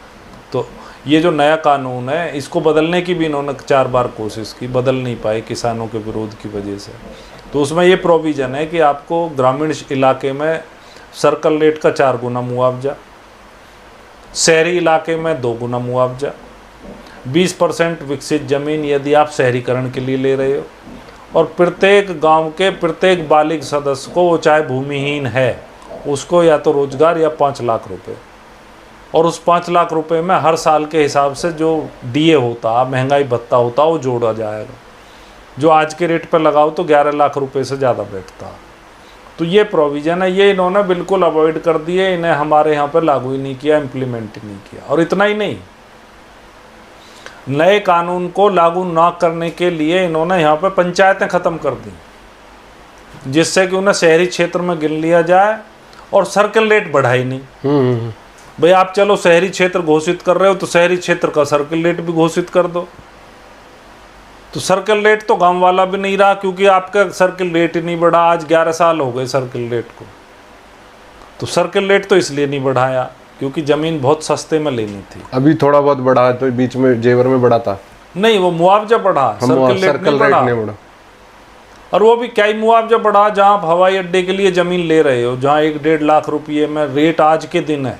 तो ये जो नया कानून है इसको बदलने की भी इन्होंने 4 बार कोशिश की, बदल नहीं पाए किसानों के विरोध की वजह से। तो उसमें ये प्रोविज़न है कि आपको ग्रामीण इलाके में सर्कल रेट का 4 गुना मुआवजा, शहरी इलाके में 2 गुना मुआवजा, 20% विकसित ज़मीन यदि आप शहरीकरण के लिए ले रहे हो, और प्रत्येक गांव के प्रत्येक बालिग सदस्य को, वो चाहे भूमिहीन है, उसको या तो रोजगार या 5 लाख रुपए। और उस 5 लाख रुपए में हर साल के हिसाब से जो डीए होता, महंगाई भत्ता होता, वो जोड़ा जाएगा, जो आज के रेट पर लगाओ तो 11 लाख रुपए से ज़्यादा बैठता। तो ये प्रोविज़न है, ये इन्होंने बिल्कुल अवॉइड कर दिए, इन्हें हमारे यहाँ पर लागू ही नहीं किया, इम्प्लीमेंट ही नहीं किया। और इतना ही नहीं, नए कानून को लागू ना करने के लिए इन्होंने यहाँ पे पंचायतें ख़त्म कर दी, जिससे कि उन्हें शहरी क्षेत्र में गिन लिया जाए, और सर्कल रेट बढ़ाई नहीं। भाई आप चलो शहरी क्षेत्र घोषित कर रहे हो तो शहरी क्षेत्र का सर्कल रेट भी घोषित कर दो। तो सर्कल रेट तो गांव वाला भी नहीं रहा, क्योंकि आपका सर्कल रेट ही नहीं बढ़ा। आज 11 साल हो गए सर्कल रेट को। तो सर्कल रेट तो इसलिए नहीं बढ़ाया क्योंकि ज़मीन बहुत सस्ते में लेनी थी। अभी थोड़ा बहुत बढ़ा है, तो बीच में जेवर में बढ़ा था नहीं, वो मुआवजा बढ़ा, सर्कल रेट नहीं बढ़ा। और वो भी क्या ही मुआवजा बढ़ा, जहाँ आप हवाई अड्डे के लिए ज़मीन ले रहे हो, जहाँ 1-1.5 लाख रुपये में रेट आज के दिन है,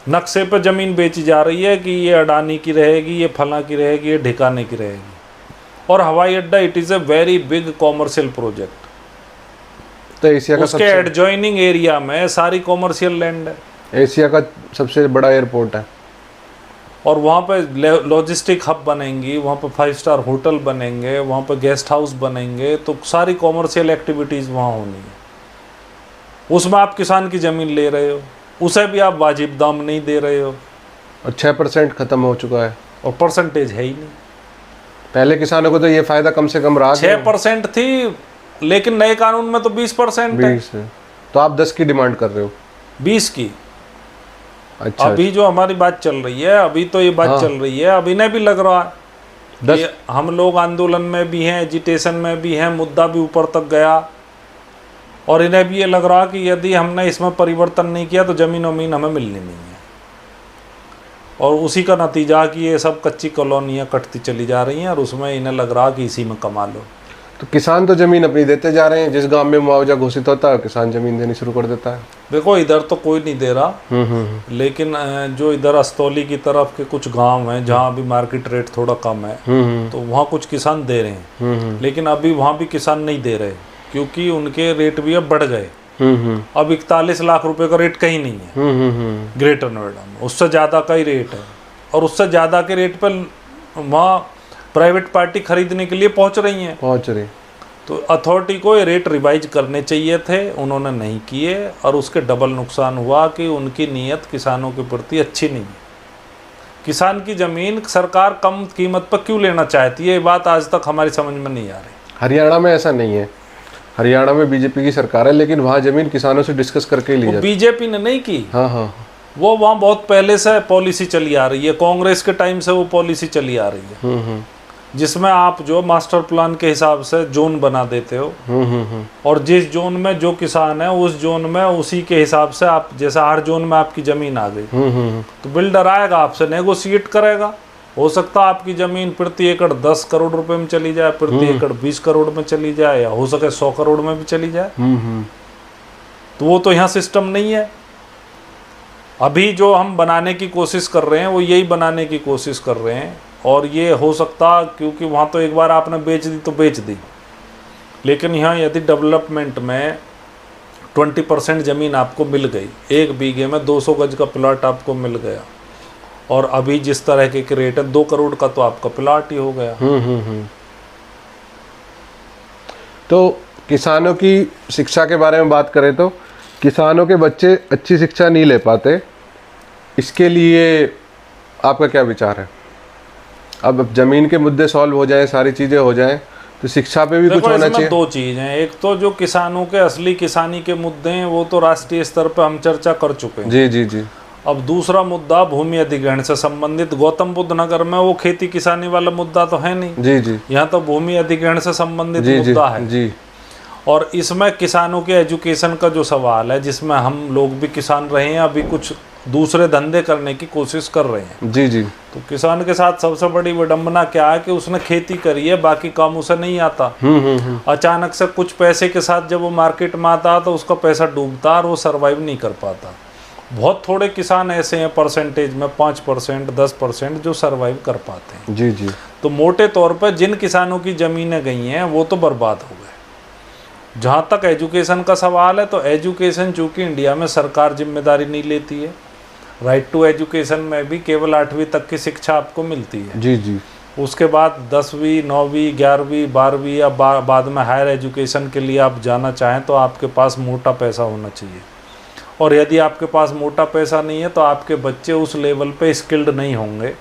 नक्शे पर ज़मीन बेची जा रही है कि ये अडानी की रहेगी, ये फला की रहेगी, ये ढिकाने की रहेगी। और हवाई अड्डा it is a very big commercial project. तो एशिया का उसके एडजॉइनिंग एरिया में सारी कॉमर्शियल लैंड है, एशिया का सबसे बड़ा एयरपोर्ट है। और वहाँ पे लॉजिस्टिक हब बनेंगी, वहाँ पे 5 स्टार होटल बनेंगे, वहाँ पे गेस्ट हाउस बनेंगे, तो सारी कॉमर्शियल एक्टिविटीज़ वहाँ होनी है। उसमें आप किसान की ज़मीन ले रहे हो, उसे भी आप वाजिब दाम नहीं दे रहे हो, और 6% ख़त्म हो चुका है, और परसेंटेज है ही नहीं। पहले किसानों को तो ये फ़ायदा कम से कम रहा, 6% थी, लेकिन नए कानून में तो 20% है। तो आप 10 की डिमांड कर रहे हो, 20 की। अच्छा, अभी जो हमारी बात चल रही है, अभी तो ये बात चल रही है, अब इन्हें भी लग रहा है कि हम लोग आंदोलन में भी हैं, एजिटेशन में भी हैं, मुद्दा भी ऊपर तक गया, और इन्हें भी ये लग रहा कि यदि हमने इसमें परिवर्तन नहीं किया तो ज़मीन वमीन हमें मिलनी नहीं है। और उसी का नतीजा कि ये सब कच्ची कॉलोनियाँ कटती चली जा रही हैं, और उसमें इन्हें लग रहा कि इसी में कमा लो। तो किसान तो ज़मीन अपनी देते जा रहे हैं, जिस गांव में मुआवजा घोषित होता है किसान ज़मीन देनी शुरू कर देता है। देखो इधर तो कोई नहीं दे रहा, लेकिन जो इधर अस्तौली की तरफ के कुछ गांव हैं जहां अभी मार्केट रेट थोड़ा कम है, तो वहां कुछ किसान दे रहे हैं। लेकिन अभी वहां भी किसान नहीं दे रहे, क्योंकि उनके रेट भी अब बढ़ गए। अब 41 लाख रुपए का रेट कहीं नहीं है ग्रेटर नोएडा में, उससे ज़्यादा का ही रेट है। और उससे ज़्यादा के रेट पर वहाँ प्राइवेट पार्टी खरीदने के लिए पहुँच रही। तो अथॉरिटी को ये रेट रिवाइज करने चाहिए थे, उन्होंने नहीं किए, और उसके डबल नुकसान हुआ कि उनकी नीयत किसानों के प्रति अच्छी नहीं है। किसान की ज़मीन सरकार कम कीमत पर क्यों लेना चाहती है, ये बात आज तक हमारी समझ में नहीं आ रही। हरियाणा में ऐसा नहीं है, हरियाणा में बीजेपी की सरकार है, लेकिन वहाँ ज़मीन किसानों से डिस्कस करके ही ली जाती है। बीजेपी ने नहीं की, हाँ, वो वहाँ बहुत पहले से पॉलिसी चली आ रही है, कांग्रेस के टाइम से वो पॉलिसी चली आ रही है, जिसमें आप जो मास्टर प्लान के हिसाब से जोन बना देते हो, और जिस जोन में जो किसान है उस जोन में उसी के हिसाब से आप, जैसे हर जोन में आपकी ज़मीन आ गई, तो बिल्डर आएगा आपसे नेगोशिएट करेगा। हो सकता है आपकी ज़मीन प्रति एकड़ 10 करोड़ रुपए में चली जाए, प्रति एकड़ 20 करोड़ में चली जाए, या हो सके 100 करोड़ में भी चली जाए। तो वो तो यहाँ सिस्टम नहीं है। अभी जो हम बनाने की कोशिश कर रहे हैं वो यही बनाने की कोशिश कर रहे हैं, और ये हो सकता, क्योंकि वहाँ तो एक बार आपने बेच दी तो बेच दी, लेकिन यहाँ यदि डेवलपमेंट में 20% ज़मीन आपको मिल गई, 1 बीघे में 200 गज का प्लाट आपको मिल गया, और अभी जिस तरह के रेट है 2 करोड़ का तो आपका प्लाट ही हो गया। तो किसानों की शिक्षा के बारे में बात करें तो किसानों के बच्चे अच्छी शिक्षा नहीं ले पाते, इसके लिए आपका क्या विचार है? अब ज़मीन के मुद्दे सॉल्व हो जाएं, सारी चीज़ें हो जाएं, तो शिक्षा पे भी कुछ होना चाहिए। दो चीज़ हैं, एक तो जो किसानों के असली किसानी के मुद्दे हैं वो तो राष्ट्रीय स्तर पर हम चर्चा कर चुके हैं। जी जी जी। अब दूसरा मुद्दा भूमि अधिग्रहण से संबंधित, गौतम बुद्ध नगर में वो खेती किसानी वाला मुद्दा तो है नहीं। जी जी। यहाँ तो भूमि अधिग्रहण से संबंधित मुद्दा है जी। और इसमें किसानों के एजुकेशन का जो सवाल है, जिसमें हम लोग भी किसान रहे हैं, अभी कुछ दूसरे धंधे करने की कोशिश कर रहे हैं। जी जी। तो किसान के साथ सबसे बड़ी विडंबना क्या है कि उसने खेती करी है, बाकी काम उसे नहीं आता। अचानक से कुछ पैसे के साथ जब वो मार्केट में आता तो उसका पैसा डूबता और वो सरवाइव नहीं कर पाता। बहुत थोड़े किसान ऐसे हैं, परसेंटेज में 5%, 10% जो सरवाइव कर पाते हैं। जी जी। तो मोटे तौर पर जिन किसानों की ज़मीनें गई हैं वो तो बर्बाद हो गए। जहाँ तक एजुकेशन का सवाल है, तो एजुकेशन चूँकि इंडिया में सरकार जिम्मेदारी नहीं लेती है, राइट टू एजुकेशन में भी केवल 8वीं तक की शिक्षा आपको मिलती है। जी जी। उसके बाद 10वीं, 9वीं, 11वीं, 12वीं या बाद में हायर एजुकेशन के लिए आप जाना चाहें तो आपके पास मोटा पैसा होना चाहिए, और यदि आपके पास मोटा पैसा नहीं है तो आपके बच्चे उस लेवल पे स्किल्ड नहीं होंगे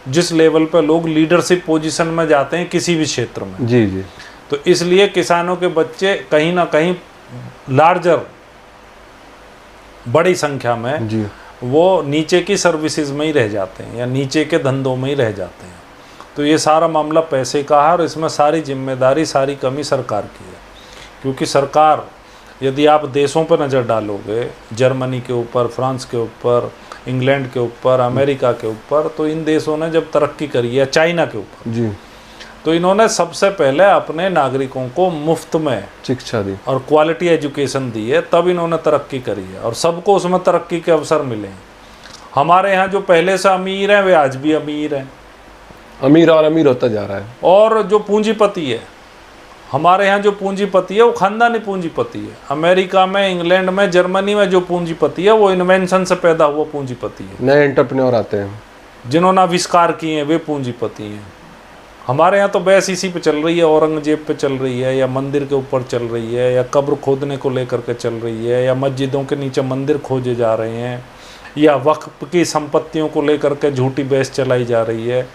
जिस लेवल पे लोग लीडरशिप पोजीशन में जाते हैं किसी भी क्षेत्र में। जी जी। तो इसलिए किसानों के बच्चे कहीं ना कहीं लार्जर, बड़ी संख्या में जी, वो नीचे की सर्विसेज में ही रह जाते हैं या नीचे के धंधों में ही रह जाते हैं। तो ये सारा मामला पैसे का है और इसमें सारी जिम्मेदारी, सारी कमी सरकार की है। क्योंकि सरकार, यदि आप देशों पर नज़र डालोगे, जर्मनी के ऊपर, फ्रांस के ऊपर, इंग्लैंड के ऊपर, अमेरिका के ऊपर, तो इन देशों ने जब तरक्की करी है, चाइना के ऊपर जी, तो इन्होंने सबसे पहले अपने नागरिकों को मुफ्त में शिक्षा दी और क्वालिटी एजुकेशन दी है, तब इन्होंने तरक्की करी है और सबको उसमें तरक्की के अवसर मिले हैं। हमारे यहाँ जो पहले से अमीर हैं वे आज भी अमीर हैं, अमीर और अमीर होता जा रहा है। और जो पूंजीपति है, हमारे यहाँ जो पूंजीपति है वो खानदानी पूंजीपति है। अमेरिका में, इंग्लैंड में, जर्मनी में जो पूंजीपति है वो इन्वेंशन से पैदा हुआ पूंजीपति है। नए एंटरप्रेन्योर आते हैं, जिन्होंने आविष्कार किए हैं वे पूंजीपति हैं। हमारे यहाँ तो बहस इसी पे चल रही है, औरंगजेब पे चल रही है, या मंदिर के ऊपर चल रही है, या कब्र खोदने को लेकर के चल रही है, या मस्जिदों के नीचे मंदिर खोजे जा रहे हैं, या वक्फ की संपत्तियों को लेकर के झूठी बहस चलाई जा रही है।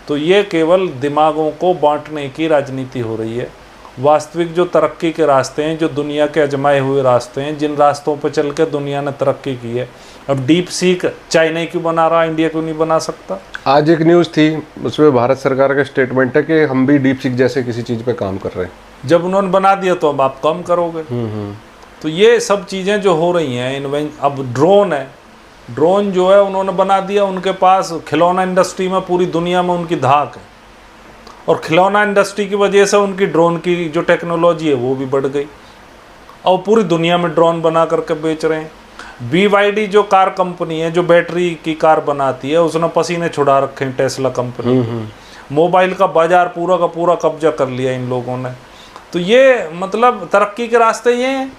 तो ये केवल दिमागों को बांटने की राजनीति हो रही है। वास्तविक जो तरक्की के रास्ते हैं, जो दुनिया के आजमाए हुए रास्ते हैं, जिन रास्तों पर चल के दुनिया ने तरक्की की है, अब डीप सीक चाइना क्यों बना रहा, इंडिया क्यों नहीं बना सकता? आज एक न्यूज़ थी, उसमें भारत सरकार का स्टेटमेंट है कि हम भी डीप सीक जैसे किसी चीज़ पे काम कर रहे हैं। जब उन्होंने बना दिया तो अब आप कम करोगे। तो ये सब चीज़ें जो हो रही हैं, अब ड्रोन है, ड्रोन जो है उन्होंने बना दिया, उनके पास खिलौना इंडस्ट्री में पूरी दुनिया में उनकी धाक है, और खिलौना इंडस्ट्री की वजह से उनकी ड्रोन की जो टेक्नोलॉजी है वो भी बढ़ गई, और पूरी दुनिया में ड्रोन बना करके बेच रहे हैं। BYD जो कार कंपनी है, जो बैटरी की कार बनाती है, उसने पसीने छुड़ा रखे हैं टेस्ला कंपनी। मोबाइल का बाजार पूरा का पूरा कब्जा कर लिया इन लोगों ने। तो ये मतलब तरक्की के रास्ते ये हैं,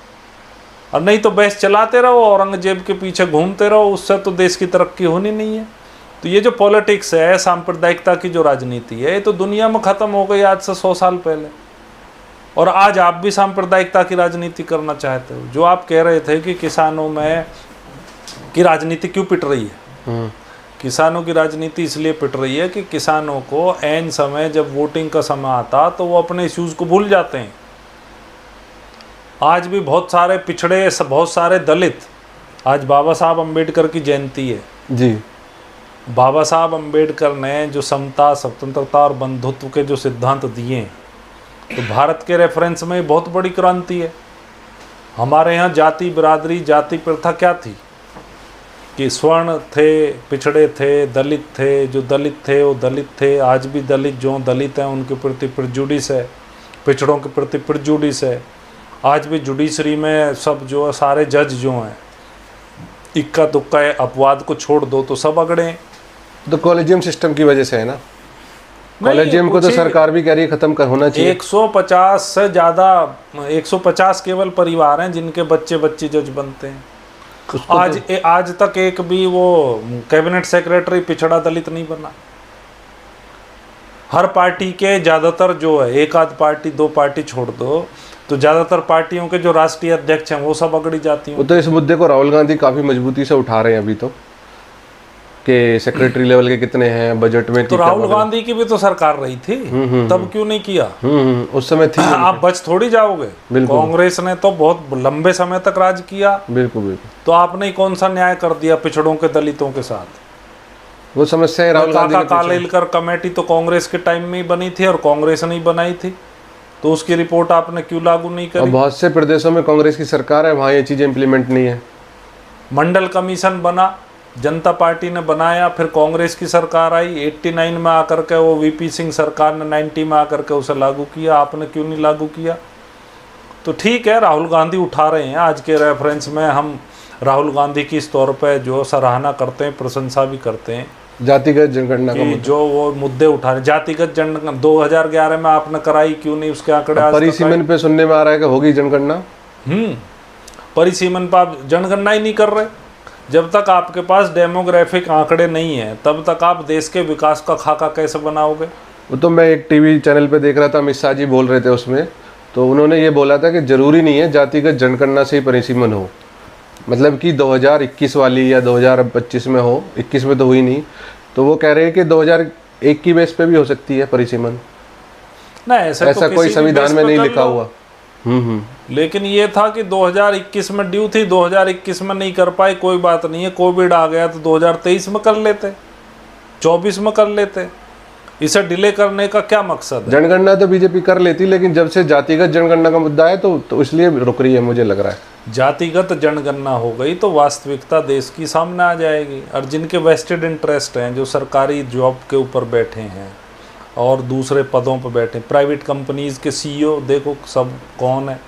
और नहीं तो बहस चलाते रहो, औरंगजेब के पीछे घूमते रहो, उससे तो देश की तरक्की होनी नहीं है। तो ये जो पॉलिटिक्स है, सांप्रदायिकता की जो राजनीति है, ये तो दुनिया में ख़त्म हो गई आज से 100 साल पहले। और आज आप भी सांप्रदायिकता की राजनीति करना चाहते हो। जो आप कह रहे थे कि किसानों में की राजनीति क्यों पिट रही है, किसानों की राजनीति इसलिए पिट रही है कि किसानों को ऐन समय जब वोटिंग का समय आता तो वो अपने इश्यूज़ को भूल जाते हैं। आज भी बहुत सारे पिछड़े, बहुत सारे दलित, आज बाबा साहब अम्बेडकर की जयंती है जी। बाबा साहब अम्बेडकर ने जो समता, स्वतंत्रता और बंधुत्व के जो सिद्धांत दिए, तो भारत के रेफरेंस में बहुत बड़ी क्रांति है। हमारे यहाँ जाति बिरादरी, जाति प्रथा क्या थी कि स्वर्ण थे, पिछड़े थे, दलित थे, जो दलित थे वो दलित थे। आज भी दलित जो दलित हैं उनके प्रति प्रिजुडिस है, पिछड़ों के प्रति प्रिजुडिस है। आज भी जुडिशरी में सब जो सारे जज जो हैं, इक्का दुक्का अपवाद को छोड़ दो तो सब अगड़े। तो कॉलेजियम सिस्टम की वजह से है ना, कॉलेजियम को तो सरकार भी कह रही है खत्म होना चाहिए। 150 से ज़्यादा, 150 केवल परिवार हैं जिनके बच्चे बच्ची जज बनते हैं। आज तक एक भी वो कैबिनेट सेक्रेटरी पिछड़ा दलित नहीं बना। हर पार्टी के ज़्यादातर जो है, एक आध पार्टी, 2 पार्टी छोड़ दो, तो ज़्यादातर पार्टियों के जो राष्ट्रीय अध्यक्ष हैं वो सब अगड़ी जाती हैं। वो तो इस मुद्दे को राहुल गांधी काफ़ी मजबूती से उठा रहे हैं अभी तो, कि सेक्रेटरी लेवल के कितने हैं बजट में। तो राहुल गांधी की भी तो सरकार रही थी, तब क्यों नहीं किया? उस समय थी। आप बच थोड़ी जाओगे, कांग्रेस ने तो बहुत लंबे समय तक राज किया। बिल्कुल बिल्कुल। तो आपने कौन सा न्याय कर दिया पिछड़ों के, दलितों के साथ? वो समस्या है राहुल गांधी के पीछे। कालेलकर कमेटी तो कांग्रेस के टाइम में ही बनी थी और कांग्रेस ने ही बनाई थी, तो उसकी रिपोर्ट आपने क्यों लागू नहीं करी? बहुत से प्रदेशों में कांग्रेस की सरकार है, वहाँ ये चीज़ें इम्प्लीमेंट नहीं है। मंडल कमीशन बना, जनता पार्टी ने बनाया, फिर कांग्रेस की सरकार आई, 89 में आकर के वो वीपी सिंह सरकार ने 90 में आकर के उसे लागू किया। आपने क्यों नहीं लागू किया? तो ठीक है, राहुल गांधी उठा रहे हैं। आज के रेफरेंस में हम राहुल गांधी की इस तौर पे जो सराहना करते हैं, प्रशंसा भी करते हैं, जातिगत जनगणना का जो वो मुद्दे उठा रहे। जातिगत जनगणना 2011 में आपने कराई क्यों नहीं? उसके आंकड़े आज परिसीमन पे सुनने में आ रहा है कि होगी जनगणना। परिसीमन पर आप जनगणना ही नहीं कर रहे। जब तक आपके पास डेमोग्राफिक आंकड़े नहीं है तब तक आप देश के विकास का खाका कैसे बनाओगे? वो तो मैं एक टीवी चैनल पे देख रहा था, अमित शाह जी बोल रहे थे उसमें, तो उन्होंने ये बोला था कि जरूरी नहीं है जातिगत जनगणना से ही परिसीमन हो, मतलब कि 2021 वाली या 2025 में हो, 21 में तो हुई नहीं, तो वो कह रहे हैं कि 2001 की बेस पे भी हो सकती है परिसीमन। ना ऐसा तो कोई संविधान में नहीं लिखा हुआ। लेकिन ये था कि 2021 में ड्यू थी, 2021 में नहीं कर पाए, कोई बात नहीं है, कोविड आ गया तो 2023 में कर लेते, 24 में कर लेते। इसे डिले करने का क्या मकसद है? जनगणना तो बीजेपी कर लेती, लेकिन जब से जातिगत जनगणना का मुद्दा है तो इसलिए रुक रही है, मुझे लग रहा है। जातिगत जनगणना हो गई तो वास्तविकता देश की सामने आ जाएगी, और जिनके वेस्टेड इंटरेस्ट हैं, जो सरकारी जॉब के ऊपर बैठे हैं और दूसरे पदों पर बैठे, प्राइवेट कंपनीज़ के सीईओ देखो सब कौन है,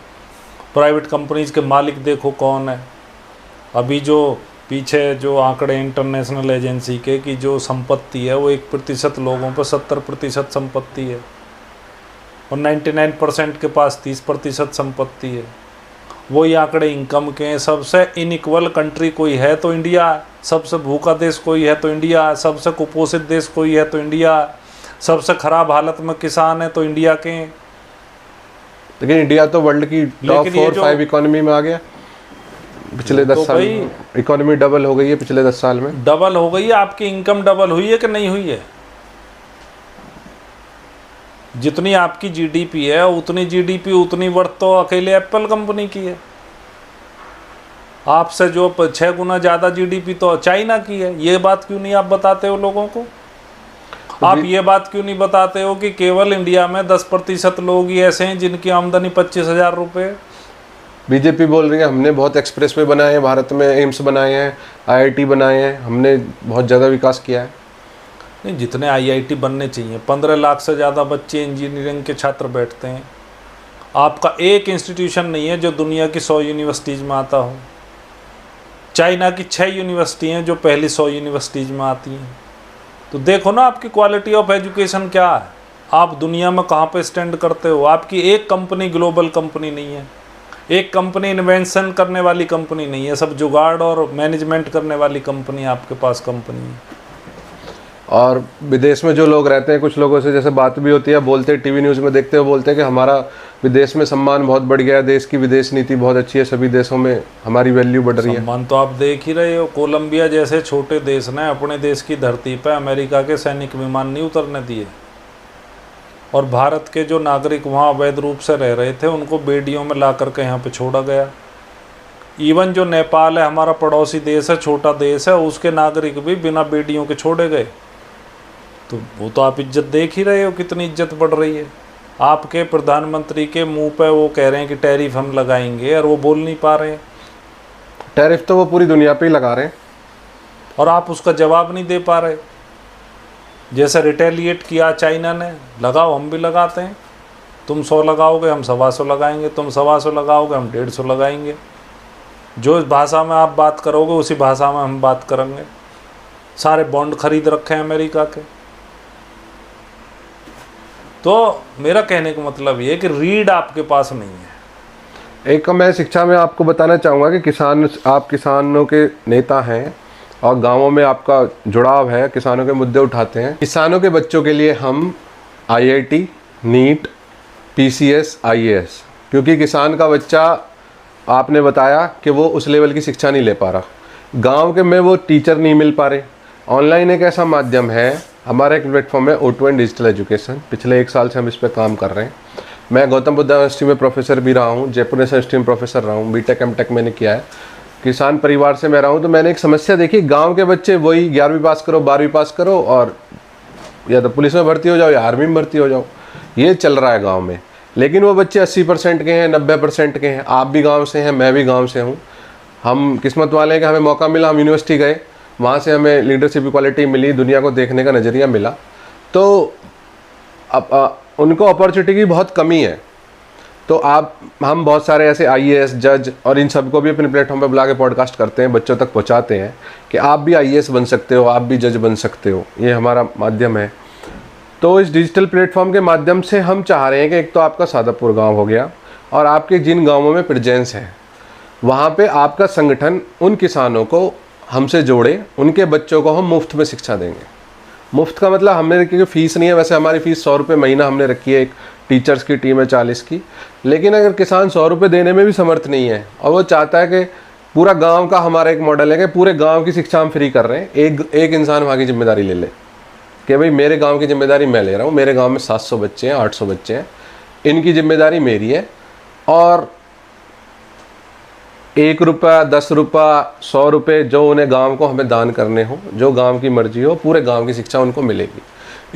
प्राइवेट कंपनीज़ के मालिक देखो कौन है। अभी जो पीछे जो आंकड़े इंटरनेशनल एजेंसी के कि जो संपत्ति है वो 1% लोगों पर 70% संपत्ति है, और 99% के पास 30% संपत्ति है। वही आंकड़े इनकम के हैं। सबसे इनइक्वल कंट्री कोई है तो इंडिया है, सबसे भूखा देश कोई है तो इंडिया है, सबसे कुपोषित देश कोई है तो इंडिया है, सबसे खराब हालत में किसान है तो इंडिया के हैं। लेकिन इंडिया तो वर्ल्ड की टॉप 4-5 इकोनॉमी में आ गया पिछले 10 साल में। इकोनॉमी डबल हो गई है पिछले 10 साल में। डबल हो गई है। आपकी इनकम डबल हुई है कि नहीं हुई है? जितनी आपकी जीडीपी है उतनी जीडीपी उतनी वर्थ तो अकेले एप्पल कंपनी की है। आपसे जो 6 गुना ज़्यादा जीडीपी तो चाइना की है। ये बात क्यों नहीं आप बताते हो लोगों को? आप ये बात क्यों नहीं बताते हो कि केवल इंडिया में 10% लोग ही ऐसे हैं जिनकी आमदनी 25,000 रुपये? बीजेपी बोल रही है हमने बहुत एक्सप्रेसवे बनाए हैं, भारत में एम्स बनाए हैं, आईआईटी बनाए हैं, हमने बहुत ज़्यादा विकास किया है। नहीं, जितने आईआईटी बनने चाहिए, 15 लाख से ज़्यादा बच्चे इंजीनियरिंग के छात्र बैठते हैं। आपका एक इंस्टीट्यूशन नहीं है जो दुनिया की 100 यूनिवर्सिटीज़ में आता हो। चाइना की 6 यूनिवर्सिटी हैं जो पहली 100 यूनिवर्सिटीज़ में आती हैं। तो देखो ना आपकी क्वालिटी ऑफ एजुकेशन क्या है, आप दुनिया में कहाँ पे स्टैंड करते हो। आपकी एक कंपनी ग्लोबल कंपनी नहीं है, एक कंपनी इन्वेंशन करने वाली कंपनी नहीं है, सब जुगाड़ और मैनेजमेंट करने वाली कंपनी आपके पास कंपनी है। और विदेश में जो लोग रहते हैं, कुछ लोगों से जैसे बात भी होती है, बोलते हैं टीवी न्यूज़ में देखते हो, बोलते हैं कि हमारा विदेश में सम्मान बहुत बढ़ गया है, देश की विदेश नीति बहुत अच्छी है, सभी देशों में हमारी वैल्यू बढ़ रही है। सम्मान तो आप देख ही रहे हो। कोलंबिया जैसे छोटे देश ने अपने देश की धरती पर अमेरिका के सैनिक विमान नहीं उतरने दिए, और भारत के जो नागरिक वहाँ अवैध रूप से रह रहे थे उनको बेड़ियों में ला करके यहाँ पे छोड़ा गया। इवन जो नेपाल है, हमारा पड़ोसी देश है, छोटा देश है, उसके नागरिक भी बिना बेड़ियों के छोड़े गए। तो वो तो आप इज्जत देख ही रहे हो, कितनी इज्जत बढ़ रही है। आपके प्रधानमंत्री के मुंह पे वो कह रहे हैं कि टैरिफ हम लगाएंगे, और वो बोल नहीं पा रहे हैं। टैरिफ तो वो पूरी दुनिया पे ही लगा रहे हैं, और आप उसका जवाब नहीं दे पा रहे। जैसे रिटेलिएट किया चाइना ने, लगाओ हम भी लगाते हैं। तुम 100 लगाओगे हम 125 लगाएंगे, तुम 125 लगाओगे हम 150 लगाएंगे। जो भाषा में आप बात करोगे उसी भाषा में हम बात करेंगे। सारे बॉन्ड खरीद रखे हैं अमेरिका के। तो मेरा कहने का मतलब ये है कि रीड आपके पास नहीं है। एक मैं शिक्षा में आपको बताना चाहूँगा कि आप किसानों के नेता हैं और गांवों में आपका जुड़ाव है, किसानों के मुद्दे उठाते हैं। किसानों के बच्चों के लिए हम आईआईटी, नीट, पीसीएस, आईएएस क्योंकि किसान का बच्चा, आपने बताया कि वो उस लेवल की शिक्षा नहीं ले पा रहा, गांव के में वो टीचर नहीं मिल पा रहे। ऑनलाइन एक ऐसा माध्यम है, हमारा एक प्लेटफॉर्म है O2N डिजिटल एजुकेशन। पिछले 1 साल से हम इस पर काम कर रहे हैं। मैं गौतम बुद्ध यूनिवर्सिटी में प्रोफेसर भी रहा हूँ, जयपुर यूनिवर्सिटी में प्रोफेसर रहा हूँ, बीटेक एमटेक मैंने किया है। किसान परिवार से मैं रहा हूँ, तो मैंने एक समस्या देखी, गांव के बच्चे वही 11वीं पास करो, 12वीं पास करो और या तो पुलिस में भर्ती हो जाओ या आर्मी में भर्ती हो जाओ, ये चल रहा है गांव में। लेकिन वो बच्चे 80% के हैं, 90% के हैं। आप भी गांव से हैं, मैं भी गांव से हूँ। हम किस्मत वाले हैं कि हमें मौका मिला, हम यूनिवर्सिटी गए, वहाँ से हमें लीडरशिप क्वालिटी मिली, दुनिया को देखने का नज़रिया मिला। तो अब उनको अपॉर्चुनिटी की बहुत कमी है। तो हम बहुत सारे ऐसे IAS जज और इन सबको भी अपने प्लेटफॉर्म पे बुला के पॉडकास्ट करते हैं, बच्चों तक पहुंचाते हैं कि आप भी IAS बन सकते हो, आप भी जज बन सकते हो। ये हमारा माध्यम है। तो इस डिजिटल प्लेटफॉर्म के माध्यम से हम चाह रहे हैं कि एक तो आपका सादापुर गांव हो गया, और आपके जिन गांवों में प्रेजेंस है वहाँ पे आपका संगठन उन किसानों को हमसे जोड़े, उनके बच्चों को हम मुफ्त में शिक्षा देंगे। मुफ्त का मतलब हमने रखी फ़ीस नहीं है, वैसे हमारी फ़ीस 100 रुपये महीना हमने रखी है, एक टीचर्स की टीम है 40 की। लेकिन अगर किसान 100 रुपये देने में भी समर्थ नहीं है और वो चाहता है कि पूरा गांव का, हमारा एक मॉडल है कि पूरे गांव की शिक्षा हम फ्री कर रहे हैं, एक इंसान वहाँ की जिम्मेदारी ले ले कि भाई मेरे गांव की जिम्मेदारी मैं ले रहा हूँ, मेरे गांव में 700 बच्चे हैं, 800 बच्चे हैं, इनकी जिम्मेदारी मेरी है, और 1 रुपया, 10 रुपया, 100 रुपये जो उन्हें गांव को हमें दान करने हो, जो गांव की मर्जी हो, पूरे गांव की शिक्षा उनको मिलेगी।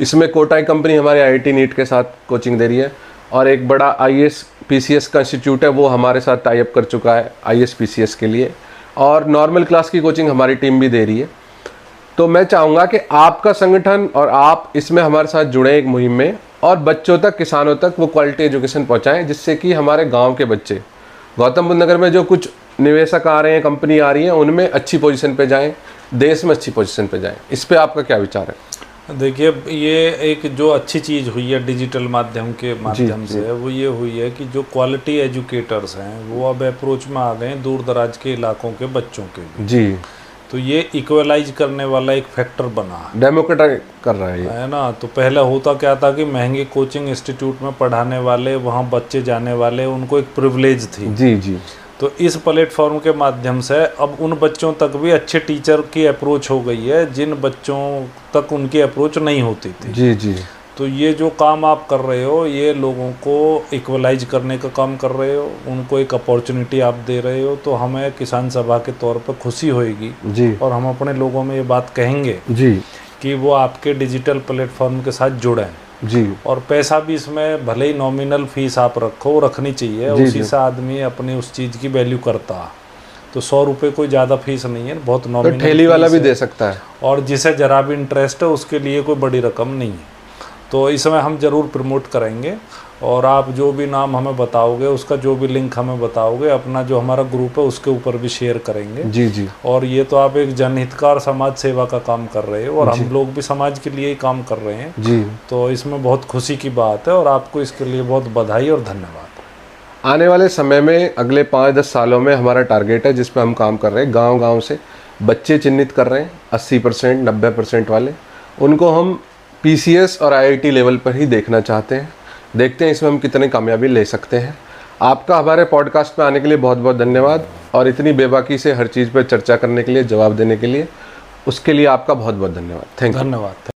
इसमें कोटाई कंपनी हमारे IIT नीट के साथ कोचिंग दे रही है, और एक बड़ा IAS PCS का इंस्टीट्यूट है, वो हमारे साथ टाई अप कर चुका है IAS PCS के लिए, और नॉर्मल क्लास की कोचिंग हमारी टीम भी दे रही है। तो मैं चाहूँगा कि आपका संगठन और आप इसमें हमारे साथ जुड़े एक मुहिम में, और बच्चों तक, किसानों तक वो क्वालिटी एजुकेशन पहुँचाएँ, जिससे कि हमारे गाँव के बच्चे गौतम बुद्ध नगर में जो कुछ निवेशक आ रहे हैं, कंपनी आ रही है, उनमें अच्छी पोजीशन पे जाएं, देश में अच्छी पोजीशन पे जाएं। इस पे आपका क्या विचार है? देखिए, ये एक जो अच्छी चीज़ हुई है डिजिटल माध्यम के माध्यम से, वो ये हुई है कि जो क्वालिटी एजुकेटर्स हैं वो अब अप्रोच में आ गए हैं दूर दराज के इलाकों के बच्चों के लिए। जी, तो ये इक्वलाइज करने वाला एक फैक्टर बना है, डेमोक्रेटाइज कर रहा है ना। तो पहले होता क्या था कि महंगे कोचिंग इंस्टीट्यूट में पढ़ाने वाले, वहाँ बच्चे जाने वाले, उनको एक प्रिविलेज थी। जी जी। तो इस प्लेटफॉर्म के माध्यम से अब उन बच्चों तक भी अच्छे टीचर की अप्रोच हो गई है जिन बच्चों तक उनकी अप्रोच नहीं होती थी। जी जी। तो ये जो काम आप कर रहे हो, ये लोगों को इक्वलाइज करने का काम कर रहे हो, उनको एक अपॉर्चुनिटी आप दे रहे हो। तो हमें किसान सभा के तौर पर खुशी होएगी जी, और हम अपने लोगों में ये बात कहेंगे जी कि वो आपके डिजिटल प्लेटफॉर्म के साथ जुड़ें। जी। और पैसा भी इसमें भले ही नॉमिनल फीस आप रखो, रखनी चाहिए, उसी से आदमी अपनी उस चीज़ की वैल्यू करता। तो 100 रुपये कोई ज़्यादा फीस नहीं है, बहुत नॉमिनल। तो ठेली वाला भी दे सकता है, और जिसे जरा भी इंटरेस्ट है उसके लिए कोई बड़ी रकम नहीं है। तो इसमें हम ज़रूर प्रमोट करेंगे, और आप जो भी नाम हमें बताओगे, उसका जो भी लिंक हमें बताओगे, अपना जो हमारा ग्रुप है उसके ऊपर भी शेयर करेंगे। जी जी। और ये तो आप एक जनहितकार समाज सेवा का काम कर रहे हो, और हम लोग भी समाज के लिए ही काम कर रहे हैं जी। तो इसमें बहुत खुशी की बात है, और आपको इसके लिए बहुत बधाई और धन्यवाद। आने वाले समय में, अगले 5-10 सालों में हमारा टारगेट है, जिस पे हम काम कर रहे हैं, गांव-गांव से बच्चे चिन्हित कर रहे हैं, 80%, 90% वाले, उनको हम PCS और IIT लेवल पर ही देखना चाहते हैं। देखते हैं इसमें हम कितने कामयाबी ले सकते हैं। आपका हमारे पॉडकास्ट में आने के लिए बहुत बहुत धन्यवाद, और इतनी बेबाकी से हर चीज़ पर चर्चा करने के लिए, जवाब देने के लिए, उसके लिए आपका बहुत बहुत धन्यवाद। Thank you. धन्यवाद।